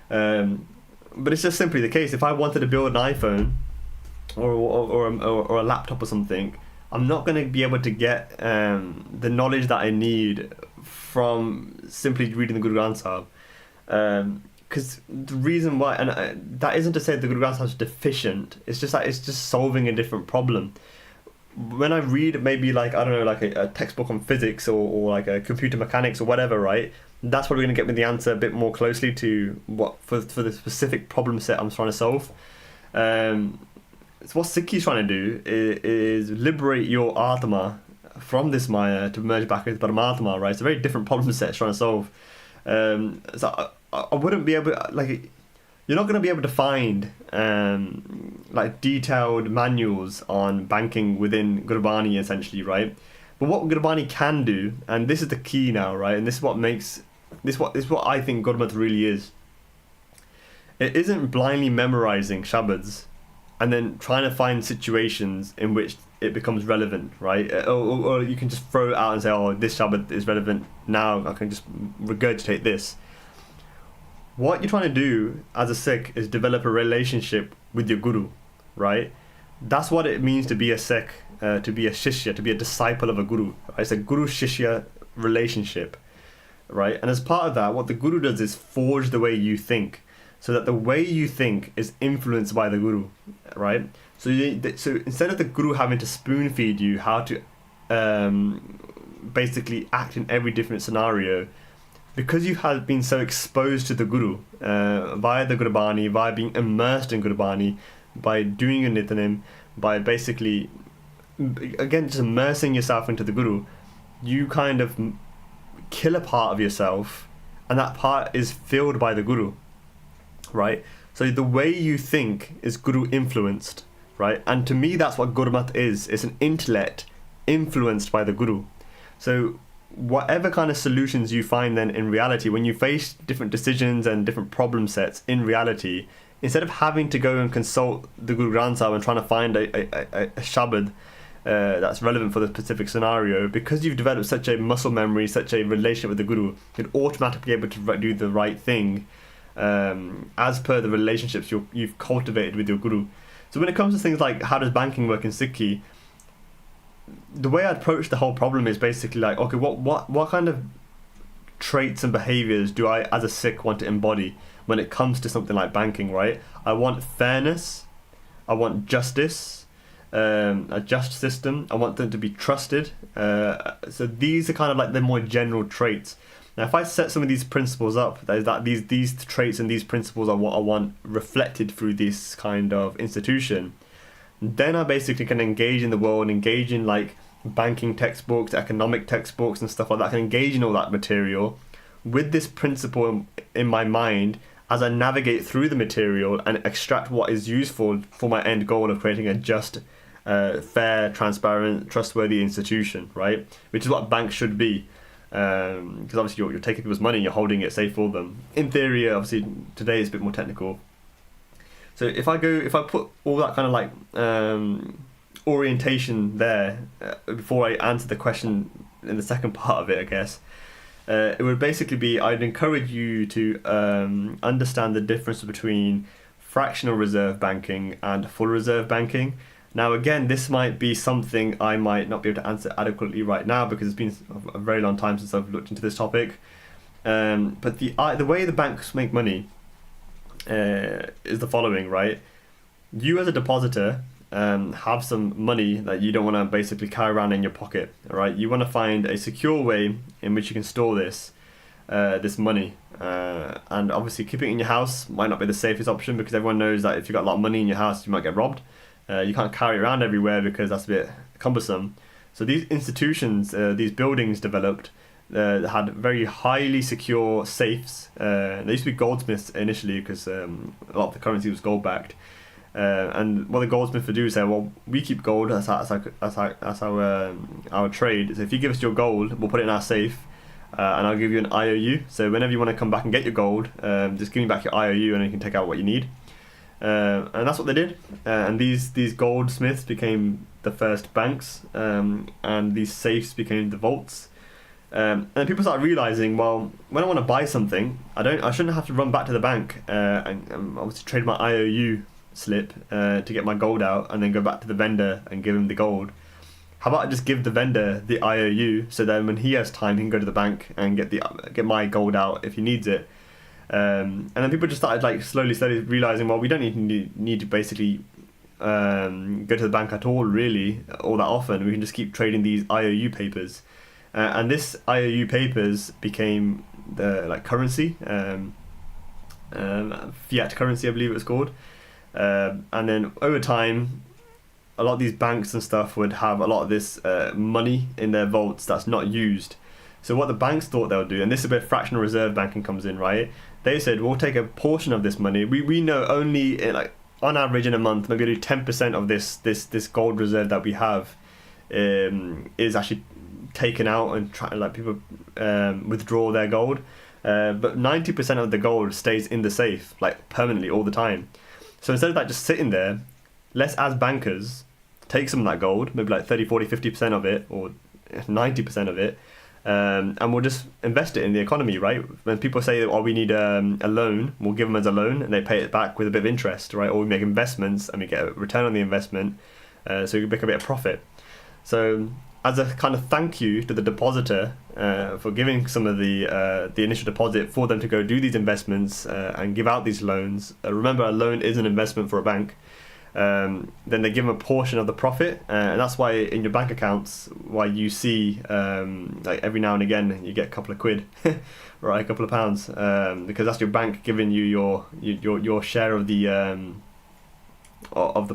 but it's just simply the case. If I wanted to build an iPhone or a laptop or something, I'm not going to be able to get the knowledge that I need from simply reading the Guru Granth Sahib. Because the reason why, and that isn't to say the Guru Granth Sahib is deficient, it's just that it's just solving a different problem. when I read maybe like, I don't know, like a textbook on physics, or like a computer mechanics or whatever, right? That's probably going to get me the answer a bit more closely to what for the specific problem set I'm trying to solve. So what Sikhi is trying to do is liberate your Atma from this Maya to merge back with Paramatma, right? It's a very different problem set it's trying to solve. So I wouldn't be able, like, you're not going to be able to find like detailed manuals on banking within Gurbani, essentially, right? But what Gurbani can do, and this is the key now, right? And this is what makes this what I think Gurmat really is. It isn't blindly memorizing shabads and then trying to find situations in which it becomes relevant, right? Or you can just throw it out and say, oh, this shabad is relevant now, I can just regurgitate this. What you're trying to do as a Sikh is develop a relationship with your guru, right? That's what it means to be a Sikh, to be a shishya, to be a disciple of a guru. Right? It's a guru-shishya relationship, right? And as part of that, what the guru does is forge the way you think, so that the way you think is influenced by the guru, right? So instead of the guru having to spoon feed you how to basically act in every different scenario, because you have been so exposed to the guru via the Gurbani, via being immersed in Gurbani, by doing your nithanim, by basically, again, just immersing yourself into the guru, you kind of kill a part of yourself, and that part is filled by the guru, right? So the way you think is guru influenced, right? And to me, that's what Gurmat is. It's an intellect influenced by the guru. So whatever kind of solutions you find then in reality, when you face different decisions and different problem sets in reality, instead of having to go and consult the Guru Granth Sahib and trying to find a shabad that's relevant for the specific scenario, because you've developed such a muscle memory, such a relationship with the Guru, you'd automatically be able to do the right thing as per the relationships you've cultivated with your Guru. So when it comes to things like how does banking work in Sikhi, the way I approach the whole problem is basically like, okay, what kind of traits and behaviors do I as a Sikh want to embody when it comes to something like banking, right? I want fairness, I want justice, a just system, I want them to be trusted. So these are kind of like the more general traits. Now if I set some of these principles up, that is that these traits and these principles are what I want reflected through this kind of institution, then I basically can engage in the world, engage in like banking textbooks, economic textbooks and stuff like that. I can engage in all that material with this principle in my mind as I navigate through the material and extract what is useful for my end goal of creating a just, fair, transparent, trustworthy institution, right? Which is what banks should be. Because obviously you're taking people's money, you're holding it safe for them. In theory, obviously today is a bit more technical. So if I put all that kind of like orientation there before I answer the question in the second part of it, I guess, it would basically be, I'd encourage you to understand the difference between fractional reserve banking and full reserve banking. Now again, this might be something I might not be able to answer adequately right now because it's been a very long time since I've looked into this topic. But the way the banks make money is the following, right? You as a depositor have some money that you don't want to basically carry around in your pocket, right? You want to find a secure way in which you can store this money, and obviously keeping it in your house might not be the safest option because everyone knows that if you've got a lot of money in your house you might get robbed. You can't carry it around everywhere because that's a bit cumbersome. So these institutions, these buildings developed, had very highly secure safes. They used to be goldsmiths initially because a lot of the currency was gold backed. And what the goldsmith would do is say, well, we keep gold, that's our trade. So if you give us your gold, we'll put it in our safe, and I'll give you an IOU. So whenever you want to come back and get your gold, just give me back your IOU and you can take out what you need. And that's what they did. And these goldsmiths became the first banks, and these safes became the vaults. And then people started realizing, well, when I want to buy something, I shouldn't have to run back to the bank and obviously trade my IOU slip to get my gold out and then go back to the vendor and give him the gold. How about I just give the vendor the IOU, so then when he has time he can go to the bank and get my gold out if he needs it. And then people just started like slowly realizing, well, we don't need to basically go to the bank at all, really, all that often. We can just keep trading these IOU papers, and this IOU papers became the like currency, fiat currency, I believe it was called. And then over time, a lot of these banks and stuff would have a lot of this money in their vaults that's not used. So what the banks thought they'll do, and this is where fractional reserve banking comes in, right? They said, we'll take a portion of this money. We know only like on average in a month, maybe do 10% of this gold reserve that we have is actually taken out and like people withdraw their gold. But 90% of the gold stays in the safe, like permanently all the time. So instead of that just sitting there, let's as bankers take some of that gold, maybe like 30, 40, 50% of it, or 90% of it, and we'll just invest it in the economy, right? When people say, oh, we need a loan, we'll give them as a loan and they pay it back with a bit of interest, right? Or we make investments and we get a return on the investment, so we can make a bit of profit. So as a kind of thank you to the depositor for giving some of the initial deposit for them to go do these investments and give out these loans. Remember, a loan is an investment for a bank. Then they give them a portion of the profit, and that's why in your bank accounts, why you see like every now and again you get a couple of quid, right, a couple of pounds, because that's your bank giving you your share of the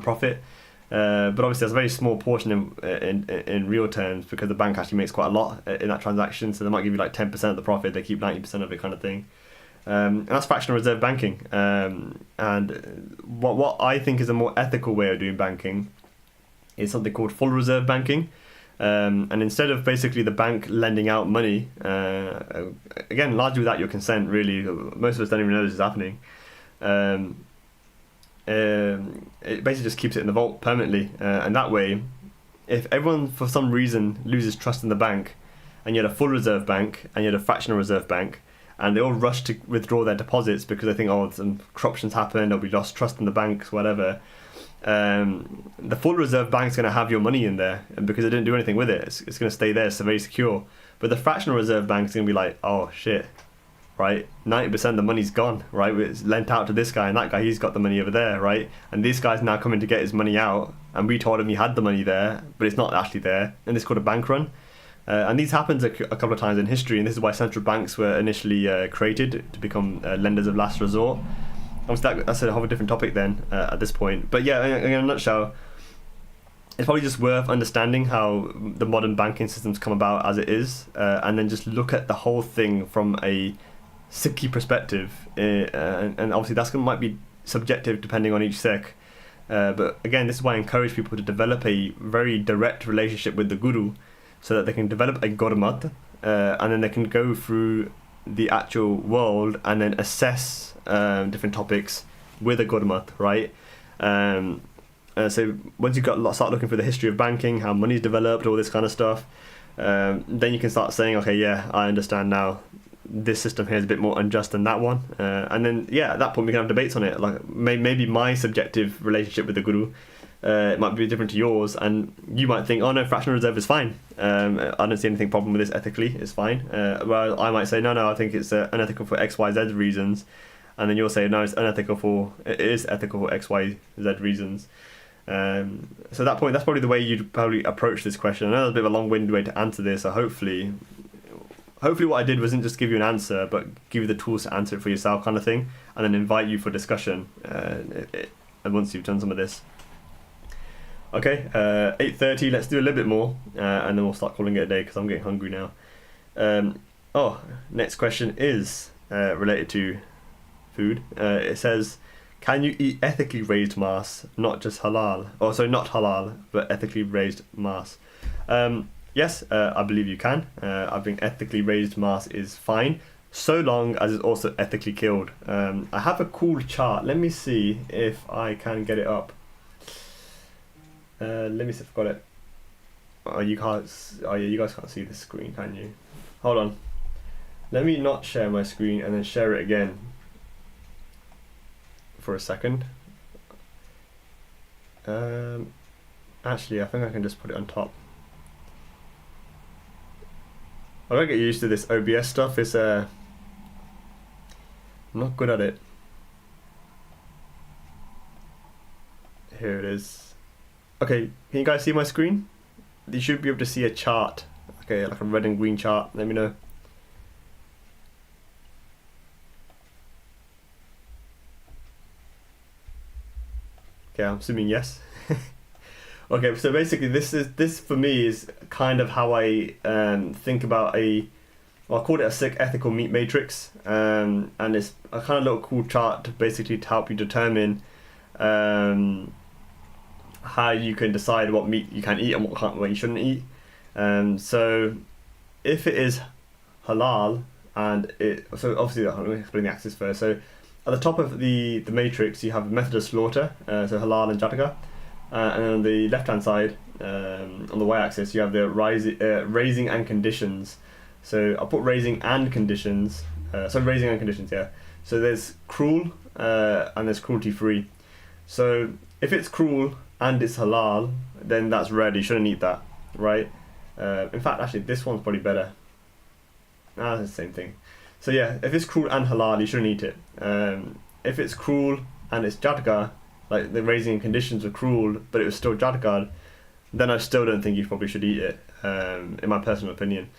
profit. But obviously that's a very small portion in real terms, because the bank actually makes quite a lot in that transaction, so they might give you like 10% of the profit, they keep 90% of it, kind of thing. And that's fractional reserve banking. And what I think is a more ethical way of doing banking is something called full reserve banking. And instead of basically the bank lending out money, again, largely without your consent, really, most of us don't even know this is happening. It basically just keeps it in the vault permanently, and that way, if everyone for some reason loses trust in the bank, and you had a full reserve bank and you had a fractional reserve bank, and they all rush to withdraw their deposits because they think, oh, some corruption's happened or we lost trust in the banks, whatever, the full reserve bank's going to have your money in there, and because they didn't do anything with it, it's going to stay there, so very secure. But the fractional reserve bank's going to be like, oh shit, right, 90% of the money's gone, right? It's lent out to this guy, and that guy, he's got the money over there, right? And this guy's now coming to get his money out, and we told him he had the money there, but it's not actually there, and it's called a bank run. And these happens a couple of times in history, and this is why central banks were initially created, to become lenders of last resort. Obviously that's a whole different topic then at this point. But yeah, in a nutshell, it's probably just worth understanding how the modern banking systems come about as it is, and then just look at the whole thing from a Sikhi perspective, and obviously that's might be subjective depending on each Sikh, but again, this is why I encourage people to develop a very direct relationship with the Guru, so that they can develop a Gurmat, and then they can go through the actual world and then assess different topics with a Gurmat, right? So once you've start looking for the history of banking, how money's developed, all this kind of stuff, then you can start saying, okay, yeah, I understand now, this system here is a bit more unjust than that one, and then yeah, at that point we can have debates on it. Like maybe my subjective relationship with the Guru, it might be different to yours, and you might think, oh no, fractional reserve is fine, I don't see anything problem with this ethically, it's fine. Well, I might say no, I think it's unethical for XYZ reasons, and then you'll say no, it is ethical for XYZ reasons. So at that point, that's probably the way you'd probably approach this question. I know there's a bit of a long-winded way to answer this, so hopefully what I did wasn't just give you an answer, but give you the tools to answer it for yourself, kind of thing, and then invite you for discussion once you've done some of this. Okay, 8:30, let's do a little bit more, and then we'll start calling it a day, because I'm getting hungry now. Next question is related to food. It says, can you eat ethically raised mass, not just halal? Or sorry, not halal, but ethically raised mass. Yes, I believe you can. I think ethically raised mass is fine, so long as it's also ethically killed. I have a cool chart. Let me see if I can get it up. Let me see if I've got it. You guys can't see the screen, can you? Hold on. Let me not share my screen and then share it again for a second. Actually, I think I can just put it on top. I don't get used to this OBS stuff. It's I'm not good at it. Here it is. Okay, can you guys see my screen? You should be able to see a chart. Okay, like a red and green chart. Let me know. Okay, I'm assuming yes. Okay, so basically this for me is kind of how I think about well, I call it a Sikh ethical meat matrix, and it's a kind of little cool chart basically to help you determine how you can decide what meat you can eat and what you shouldn't eat. So if it is halal, so obviously I'm going to explain the axis first. So at the top of the matrix you have method of slaughter, so halal and jataka, and then on the left hand side, on the y-axis, you have the raising and conditions. So I'll put raising and conditions. Raising and conditions, yeah. So there's cruel and there's cruelty free. So if it's cruel and it's halal, then that's red. You shouldn't eat that, right? In fact, actually, this one's probably better. It's the same thing. So yeah, if it's cruel and halal, you shouldn't eat it. If it's cruel and it's jataka, like the raising and conditions were cruel, but it was still jataka, then I still don't think you probably should eat it, in my personal opinion.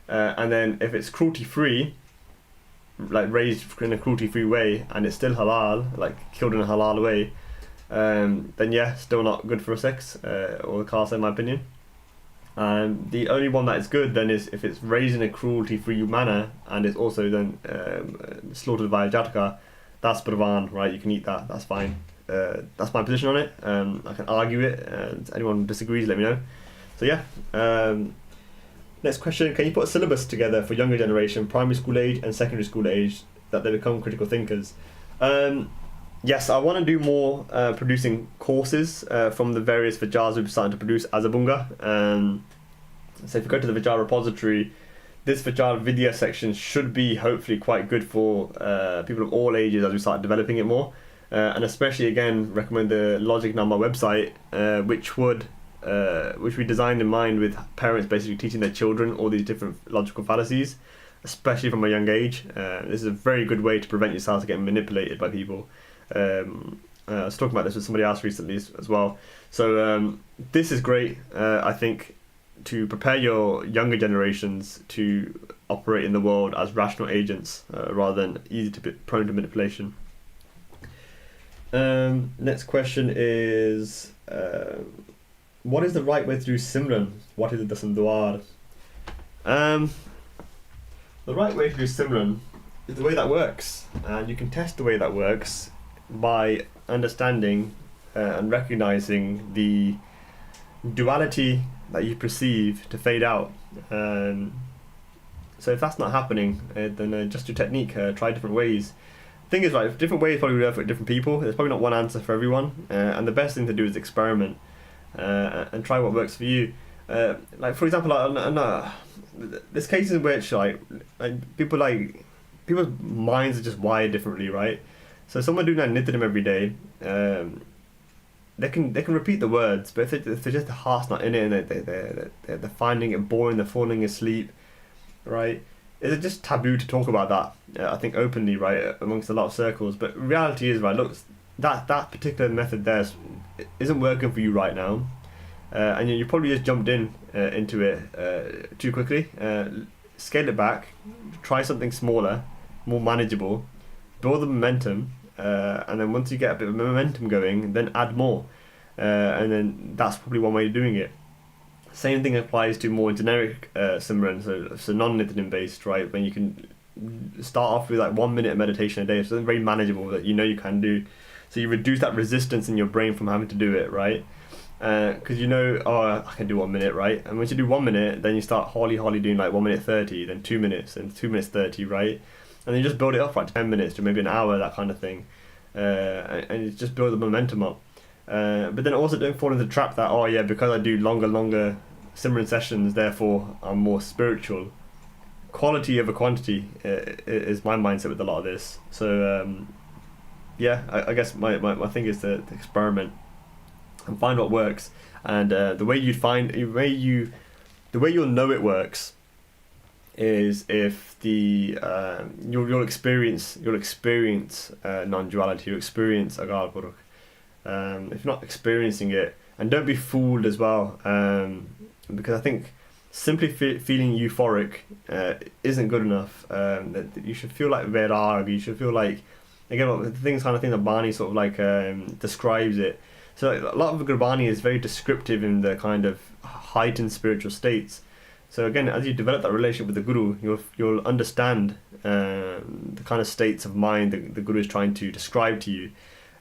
And then if it's cruelty free, like raised in a cruelty free way, and it's still halal, like killed in a halal way, then yeah, still not good for a Sikhs or the caste in my opinion. The only one that is good then is if it's raised in a cruelty free manner and it's also then slaughtered via jataka, that's Brahman, right? You can eat that, that's fine. That's my position on it. I can argue it, and anyone disagrees, let me know. So yeah, next question, can you put a syllabus together for younger generation, primary school age and secondary school age, that they become critical thinkers? Yes, I want to do more producing courses from the various Vichaars we've started to produce as a Bunga. So if you go to the Vichaar repository, this Vichaar video section should be hopefully quite good for people of all ages as we start developing it more. And especially again, recommend the Logic Number website, which we designed in mind with parents basically teaching their children all these different logical fallacies, especially from a young age. This is a very good way to prevent yourself from getting manipulated by people. I was talking about this with somebody else recently as well. So this is great, I think, to prepare your younger generations to operate in the world as rational agents rather than easy to be prone to manipulation. Next question is, what is the right way to do Simran? What is the Dasam Dwar? The right way to do Simran is the way that works, and you can test the way that works by understanding and recognizing the duality that you perceive to fade out. So if that's not happening, then adjust your technique, try different ways. Thing is, right, different ways probably work for different people. There's probably not one answer for everyone, and the best thing to do is experiment and try what works for you. Like for example, there's cases in which people's minds are just wired differently, right? So someone doing that nityanim every day, they can repeat the words, but if they're just the heart's not in it and they're finding it boring, they're falling asleep, right? It's just taboo to talk about that, I think, openly, right, amongst a lot of circles. But reality is, right, look, that particular method there isn't working for you right now, and you probably just jumped into it too quickly. Scale it back, try something smaller, more manageable, build the momentum, and then once you get a bit of momentum going, then add more, and then that's probably one way of doing it. Same thing applies to more generic Simran, so non-nityanim based, right? When you can start off with like 1 minute of meditation a day, so something very manageable that you know you can do. So you reduce that resistance in your brain from having to do it, right? Because you know, I can do 1 minute, right? And once you do 1 minute, then you start holly doing like 1 minute 30, then 2 minutes, then 2 minutes 30, right? And then you just build it up for like 10 minutes to maybe an hour, that kind of thing. And you just build the momentum up. But then also don't fall into the trap that, because I do longer Simran sessions, therefore I'm more spiritual. Quality over quantity is my mindset with a lot of this. So I guess my thing is to experiment and find what works. And the way you'll know it works is if you'll experience non-duality, you'll experience Agal Purukh. if you're not experiencing it. And don't be fooled as well, because I think simply feeling euphoric isn't good enough. That you should feel like Vichaar, you should feel like, again, the kind of thing that Barney sort of like describes it. So like, a lot of Gurbani is very descriptive in the kind of heightened spiritual states. So again, as you develop that relationship with the Guru, you'll understand the kind of states of mind that the Guru is trying to describe to you,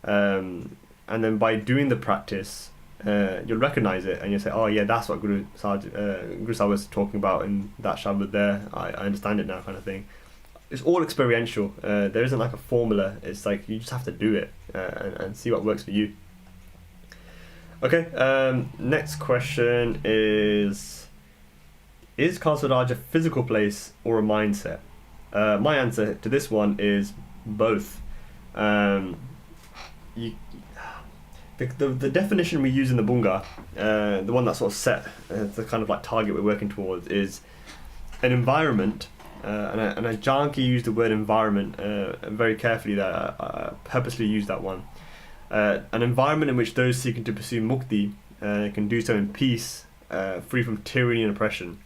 and then by doing the practice, you'll recognize it and you'll say, oh yeah, that's what Guru Sahib was talking about in that Shabad there. I understand it now, kind of thing. It's all experiential. There isn't like a formula. It's like you just have to do it and see what works for you. Okay, next question is Khalsa Raj a physical place or a mindset? My answer to this one is both. The definition we use in the Bunga, the one that's sort of set, the kind of like target we're working towards, is an environment, and I janky used the word environment very carefully there. I purposely used that one. An environment in which those seeking to pursue mukti can do so in peace, free from tyranny and oppression.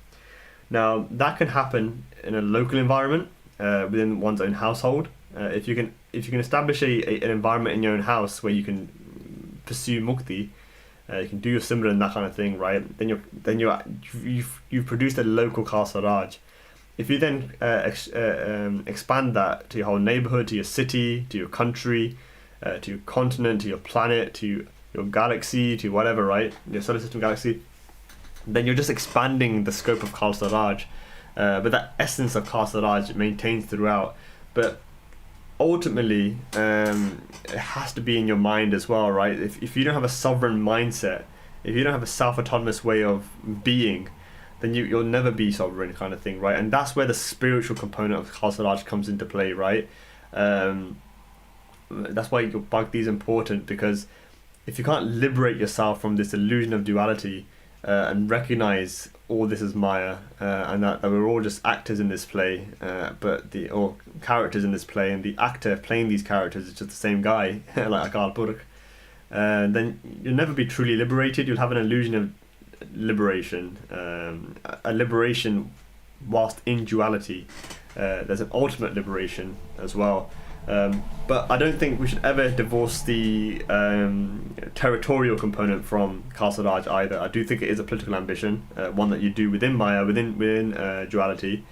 Now that can happen in a local environment within one's own household. If you can establish an environment in your own house where you can pursue mukti, you can do your simran and that kind of thing, right? Then you've produced a local Khalsa Raj. If you then expand that to your whole neighborhood, to your city, to your country, to your continent, to your planet, to your galaxy, to whatever, right? Your solar system galaxy, then you're just expanding the scope of Khalsa Raj. But that essence of Khalsa Raj maintains throughout. But ultimately, it has to be in your mind as well, right? If you don't have a sovereign mindset, if you don't have a self-autonomous way of being, then you'll never be sovereign, kind of thing, right? And that's where the spiritual component of Khalsa Raj comes into play, right? That's why your bhakti is important, because if you can't liberate yourself from this illusion of duality and recognize all this is Maya, and that we're all just actors in this play, or characters in this play, and the actor playing these characters is just the same guy, like Akal Purkh, then you'll never be truly liberated. You'll have an illusion of liberation, a liberation whilst in duality. There's an ultimate liberation as well. But I don't think we should ever divorce the territorial component from Khalsa Raj either. I do think it is a political ambition, one that you do within Maya, within duality.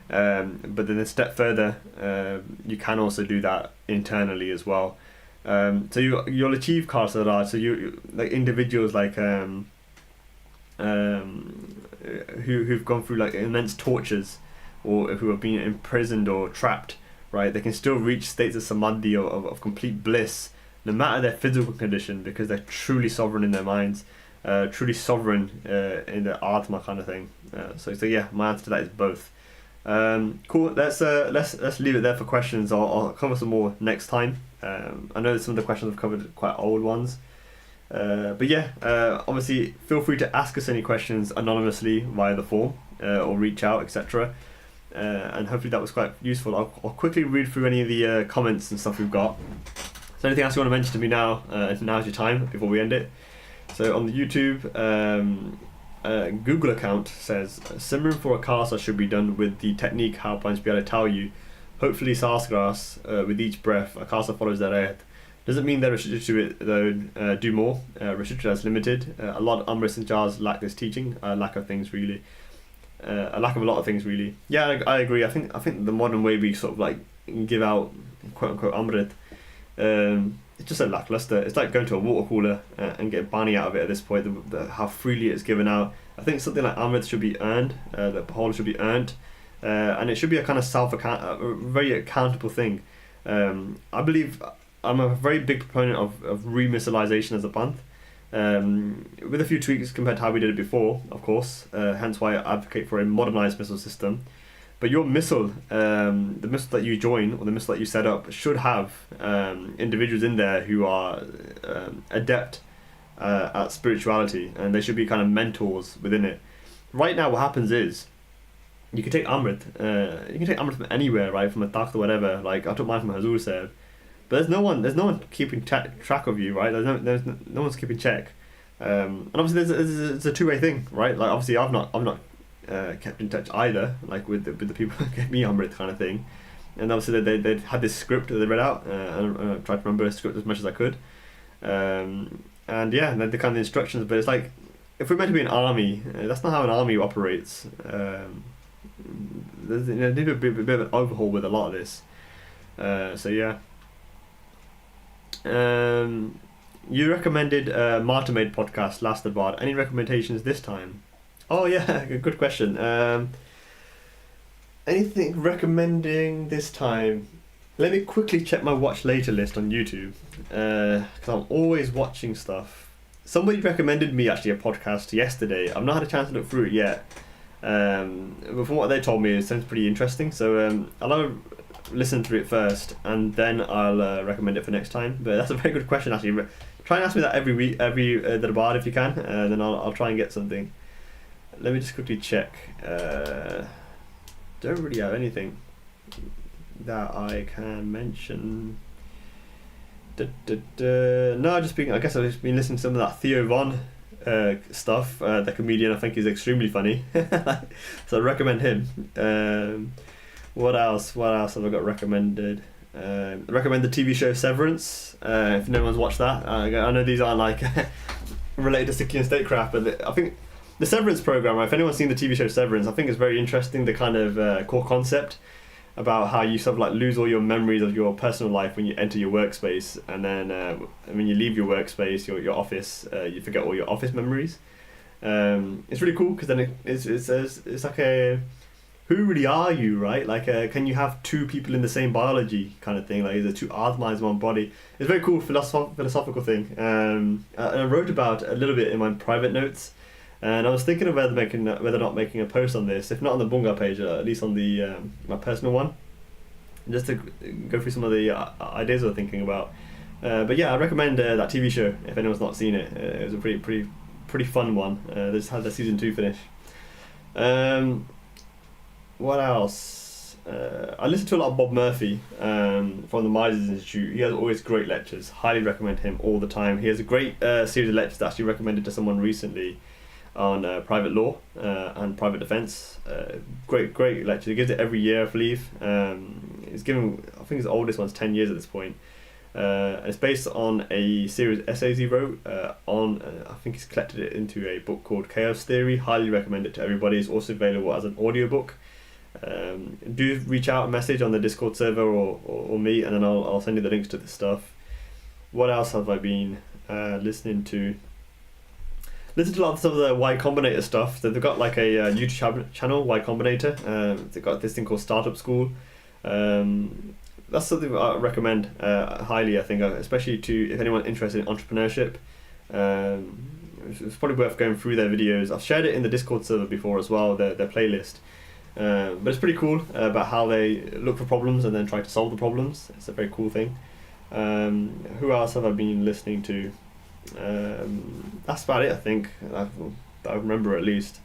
But then a step further, you can also do that internally as well. So you'll achieve Khalsa Raj. So you like individuals like who've gone through like immense tortures, or who have been imprisoned or trapped, right? They can still reach states of samadhi, of complete bliss, no matter their physical condition, because they're truly sovereign in their minds, truly sovereign in their atma, kind of thing. So yeah, my answer to that is both. Cool. Let's leave it there for questions. I'll cover some more next time. I know some of the questions I've covered quite old ones. But yeah, obviously feel free to ask us any questions anonymously via the form, or reach out, etc. And hopefully that was quite useful. I'll quickly read through any of the comments and stuff we've got. So anything else you want to mention to me now? Now's your time before we end it. So on the YouTube Google account says, Simran for a Khalsa should be done with the technique how Panch Pyare tell you. Hopefully Sasgras, with each breath, a Khalsa follows their ayat. Doesn't mean they're restricted to it though, do more. Restricted as limited. A lot of Amrit and Jars lack this teaching, lack of things really. A lack of a lot of things really. Yeah, I agree. I think the modern way we sort of like give out quote unquote Amrit, it's just a lackluster. It's like going to a water cooler and get Bani out of it at this point. How freely it's given out. I think something like Amrit should be earned. The Pahal should be earned, and it should be a kind of very accountable thing. I believe I'm a very big proponent of re-missilization as a panth. With a few tweaks compared to how we did it before, of course, hence why I advocate for a modernized missile system. But your missile, the missile that you join, or the missile that you set up, should have individuals in there who are adept at spirituality, and they should be kind of mentors within it. Right now what happens is, you can take Amrit from anywhere, right, from a takht or whatever. Like I took mine from Hazur Sahib. but there's no one keeping track of you, right? No one's keeping check. And obviously there's a two-way thing, right? Like obviously I've not kept in touch either, like with the people who get me on with kind of thing. And obviously they had this script that they read out, and I tried to remember the script as much as I could. And yeah, and then the kind of instructions, but it's like, if we're meant to be an army, that's not how an army operates. There's need a bit of an overhaul with a lot of this. So yeah. You recommended Marta Made podcast last about. Any recommendations this time? Oh yeah, good question. Anything recommending this time? Let me quickly check my watch later list on YouTube, because I'm always watching stuff. Somebody recommended me actually a podcast yesterday. I've not had a chance to look through it yet, but from what they told me, it sounds pretty interesting. So I'll listen through it first, and then I'll recommend it for next time. But that's a very good question actually. Try and ask me that every week, every Darbar if you can, and then I'll try and get something. Let me just quickly check. Don't really have anything that I can mention. No, I guess I've just been listening to some of that Theo Von stuff. The comedian, I think, is extremely funny. So I recommend him. What else have I got recommended? I recommend the TV show Severance, if no one's watched that. I know these aren't like related to Sikhi and Statecraft, but I think the Severance program, if anyone's seen the TV show Severance, I think it's very interesting, the kind of core concept about how you sort of like lose all your memories of your personal life when you enter your workspace, and then when you leave your workspace, your office, you forget all your office memories. It's really cool because then it's like a, who really are you, right? Like can you have two people in the same biology kind of thing? Like is there two Atmas in one body? It's a very cool philosophical thing. And I wrote about a little bit in my private notes. And I was thinking of whether or not making a post on this, if not on the Bunga page, at least on the my personal one, just to go through some of the ideas I was thinking about. But yeah, I recommend that TV show if anyone's not seen it. It was a pretty fun one. They just had the season 2 finish. What else? I listen to a lot of Bob Murphy from the Mises Institute. He has always great lectures. Highly recommend him all the time. He has a great series of lectures that I actually recommended to someone recently on private law and private defence. Great lecture. He gives it every year, I believe. He's given, I think his oldest one's 10 years at this point. It's based on a series of essays he wrote I think he's collected it into a book called Chaos Theory. Highly recommend it to everybody. It's also available as an audiobook. Do reach out, a message on the Discord server or me, and then I'll send you the links to the stuff. What else have I been listening to? Listen to a lot of some of the Y Combinator stuff. So they've got like a YouTube channel, Y Combinator. They've got this thing called Startup School. That's something I recommend highly, I think, especially to if anyone's interested in entrepreneurship. It's probably worth going through their videos. I've shared it in the Discord server before as well, their playlist. But it's pretty cool about how they look for problems and then try to solve the problems. It's a very cool thing. Who else have I been listening to? That's about it, I think, that I remember at least.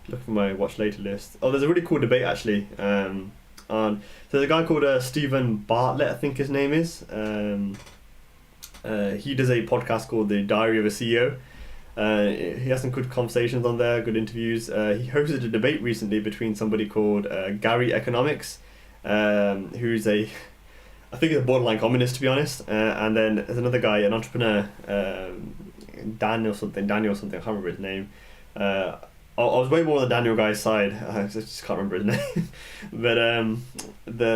Look for my watch later list. Oh, there's a really cool debate actually. So there's a guy called Stephen Bartlett, I think his name is. He does a podcast called The Diary of a CEO. He has some good conversations on there, good interviews. He hosted a debate recently between somebody called Gary Economics, who's I think he's a borderline communist, to be honest. And then there's another guy, an entrepreneur, Daniel something, I can't remember his name. I was way more on the Daniel guy's side. I just can't remember his name. But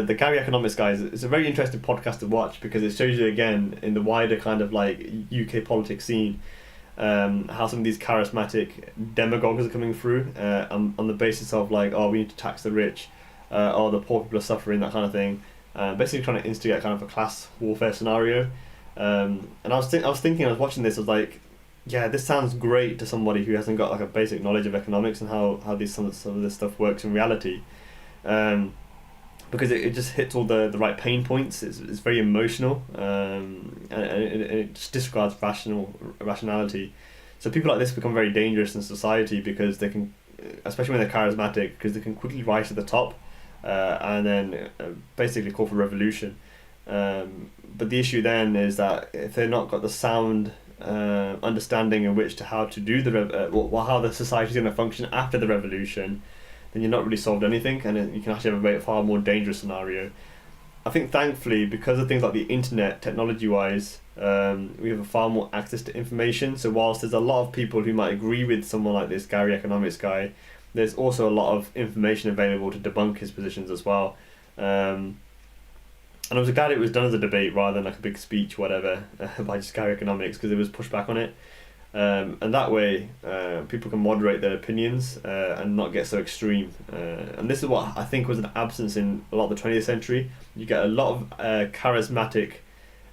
the Gary Economics guys, it's a very interesting podcast to watch because it shows you again in the wider kind of like UK politics scene how some of these charismatic demagogues are coming through on the basis of like, oh, we need to tax the rich, oh, the poor people are suffering, that kind of thing. Basically trying to instigate kind of a class warfare scenario. And I was thinking, I was watching this, I was like, yeah, this sounds great to somebody who hasn't got like a basic knowledge of economics and how some of this stuff works in reality. Because it just hits all the right pain points. It's very emotional, and it just disregards rationality. So people like this become very dangerous in society because they can, especially when they're charismatic, because they can quickly rise to the top, and then basically call for revolution. But the issue then is that if they're not got the sound understanding in which to how to do how the society is going to function after the revolution, then you're not really solved anything, and you can actually have a far more dangerous scenario. I think thankfully, because of things like the internet, technology-wise, we have a far more access to information. So whilst there's a lot of people who might agree with someone like this Gary Economics guy, there's also a lot of information available to debunk his positions as well. And I was glad it was done as a debate rather than like a big speech, whatever, by just Gary Economics, because there was pushback on it. And that way, people can moderate their opinions and not get so extreme. And this is what I think was an absence in a lot of the 20th century. You get a lot of charismatic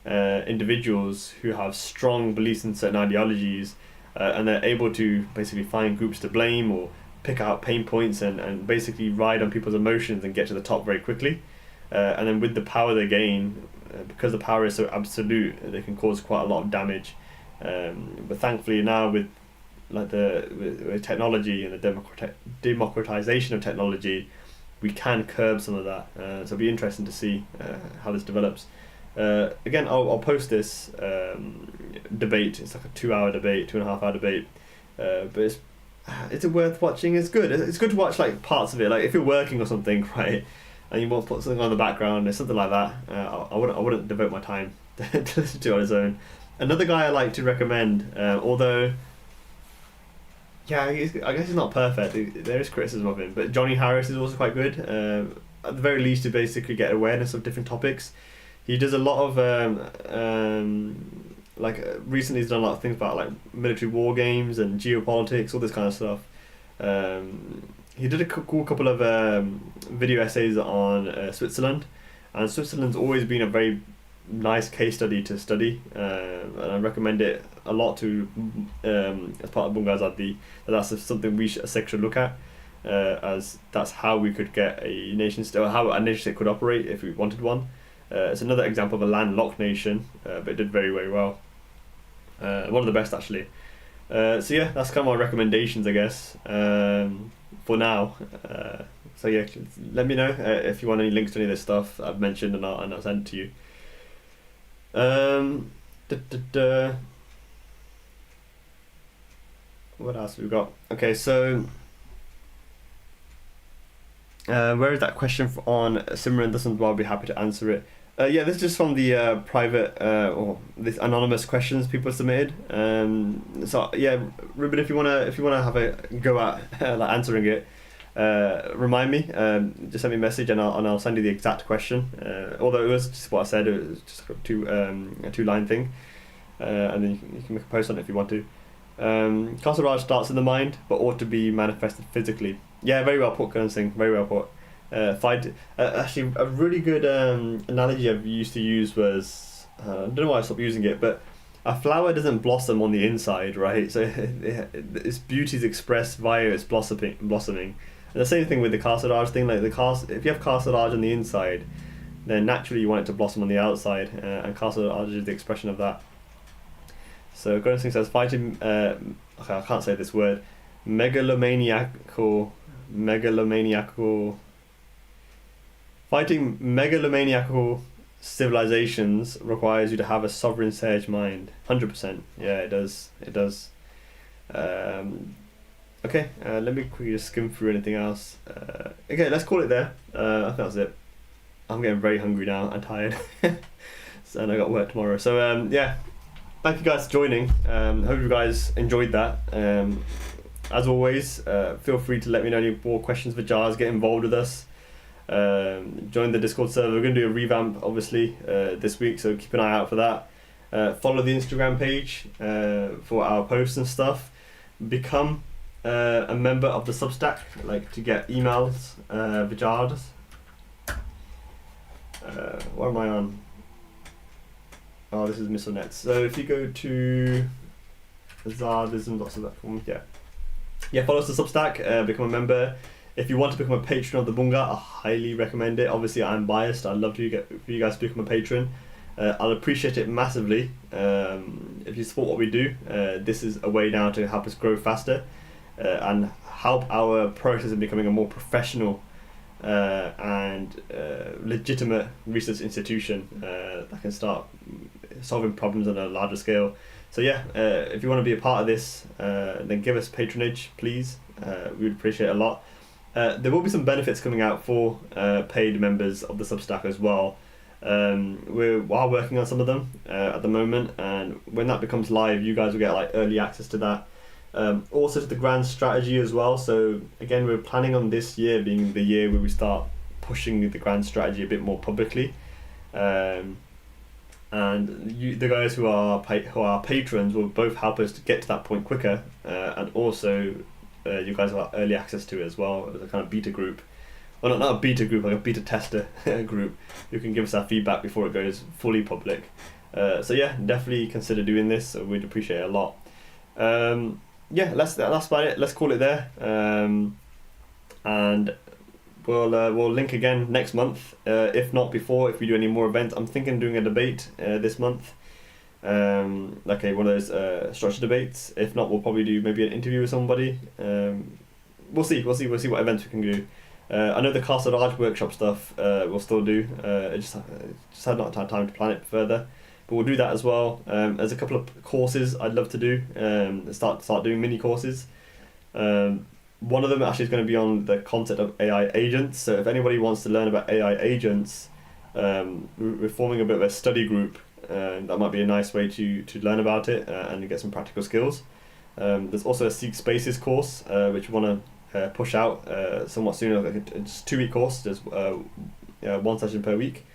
individuals who have strong beliefs in certain ideologies, and they're able to basically find groups to blame or pick out pain points and basically ride on people's emotions and get to the top very quickly. And then with the power they gain, because the power is so absolute, they can cause quite a lot of damage. But thankfully now with technology and the democratization of technology, we can curb some of that. So it'll be interesting to see how this develops. Again, I'll post this debate. It's like a 2-hour debate, 2.5-hour debate. But it's worth watching. It's good. It's good to watch like parts of it. Like if you're working or something, right, and you want to put something on the background or something like that. I wouldn't devote my time to listen to it on its own. Another guy I like to recommend, although, yeah, I guess he's not perfect. There is criticism of him, but Johnny Harris is also quite good. At the very least, to basically get awareness of different topics. He does a lot of recently he's done a lot of things about like military war games and geopolitics, all this kind of stuff. He did a cool couple of video essays on Switzerland, and Switzerland's always been a very nice case study to study, and I recommend it a lot to as part of Bunga Azaadi. That's something a sect should look at, as that's how we could get a nation state, or how a nation state could operate if we wanted one. It's another example of a landlocked nation, but it did very, very well. One of the best actually. So yeah, that's kind of my recommendations, I guess, for now. So yeah, let me know if you want any links to any of this stuff I've mentioned, and I'll send it to you. What else have we got? Okay, so where is that question on Simran doesn't, well, I'll be happy to answer it. Yeah, this is just from the private or this anonymous questions people submitted. So yeah, Ruben, if you wanna have a go at like answering it, remind me. Just send me a message and I'll send you the exact question. Although it was just what I said, it was just a 2-line thing, and then you can make a post on it if you want to. Kasaraj starts in the mind, but ought to be manifested physically. Yeah, very well put, Kern Singh. Very well put. Actually, a really good analogy I've used to use was, I don't know why I stopped using it, but a flower doesn't blossom on the inside, right? So its beauty is expressed via its blossoming. And the same thing with the Kasaraj thing. Like if you have Kasaraj on the inside, then naturally you want it to blossom on the outside, and Kasaraj is the expression of that. So Kern Singh says fighting. Okay, I can't say this word. Fighting megalomaniacal civilizations requires you to have a sovereign sage mind. 100%. Yeah, it does. It does. Okay, let me quickly just skim through anything else. Okay, let's call it there. I think that's it. I'm getting very hungry now and tired. And I got work tomorrow. So yeah, thank you guys for joining. Hope you guys enjoyed that. As always, feel free to let me know any more questions for Jars. Get involved with us. Join the Discord server. We're going to do a revamp obviously this week, so keep an eye out for that. Follow the Instagram page for our posts and stuff. Become a member of the Substack, like to get emails. Vichaar. What am I on? Oh, this is Misselnet. So if you go to azadism.substack.com, yeah, follow us to Substack, become a member. If you want to become a patron of the Bunga, I highly recommend it. Obviously, I'm biased. I'd love for you guys to become a patron. I'll appreciate it massively if you support what we do. This is a way now to help us grow faster and help our process in becoming a more professional and legitimate research institution that can start solving problems on a larger scale. So yeah, if you want to be a part of this, then give us patronage, please. We would appreciate it a lot. There will be some benefits coming out for paid members of the Substack as well. We are working on some of them at the moment, and when that becomes live, you guys will get like early access to that. Also to the grand strategy as well. So again, we're planning on this year being the year where we start pushing the grand strategy a bit more publicly. And the guys who are patrons will both help us to get to that point quicker, and also you guys will have early access to it as well as a kind of beta group. Well, not a beta group, like a beta tester group. You can give us our feedback before it goes fully public. So yeah, definitely consider doing this. We'd appreciate it a lot. Yeah, that's about it. Let's call it there. And we'll link again next month. If not before, if we do any more events. I'm thinking doing a debate this month. Like one of those structured debates. If not, we'll probably do maybe an interview with somebody. We'll see what events we can do. I know the Castle Large workshop stuff we'll still do. Just had not had time to plan it further, but we'll do that as well. There's a couple of courses I'd love to do. Start doing mini courses. One of them actually is going to be on the concept of AI agents. So if anybody wants to learn about AI agents, we're forming a bit of a study group. That might be a nice way to learn about it and get some practical skills. There's also a Seek Spaces course, which we want to push out somewhat sooner. It's a 2-week course, just one session per week.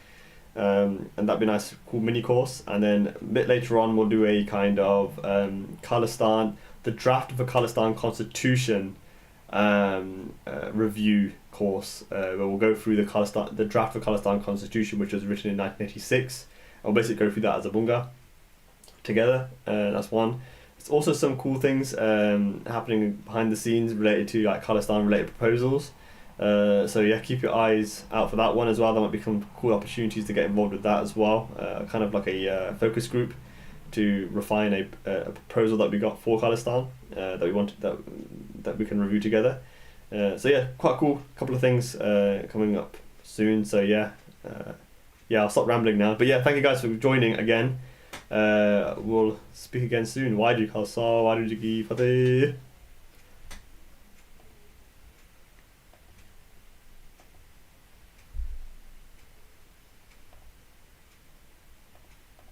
And that'd be a nice, cool mini course. And then a bit later on, we'll do a kind of Khalistan, the draft of a Khalistan constitution review course, where we'll go through the draft of Khalistan constitution, which was written in 1986. I'll basically go through that as a bunga together. That's one. There's also some cool things happening behind the scenes related to like Khalistan related proposals. So yeah, keep your eyes out for that one as well. There might become cool opportunities to get involved with that as well. Kind of like a focus group to refine a proposal that we got for Khalistan that we wanted that we can review together. So yeah, quite cool. Couple of things coming up soon. So yeah, I'll stop rambling now. But yeah, thank you guys for joining again. We'll speak again soon. Why do you call so? Why did you give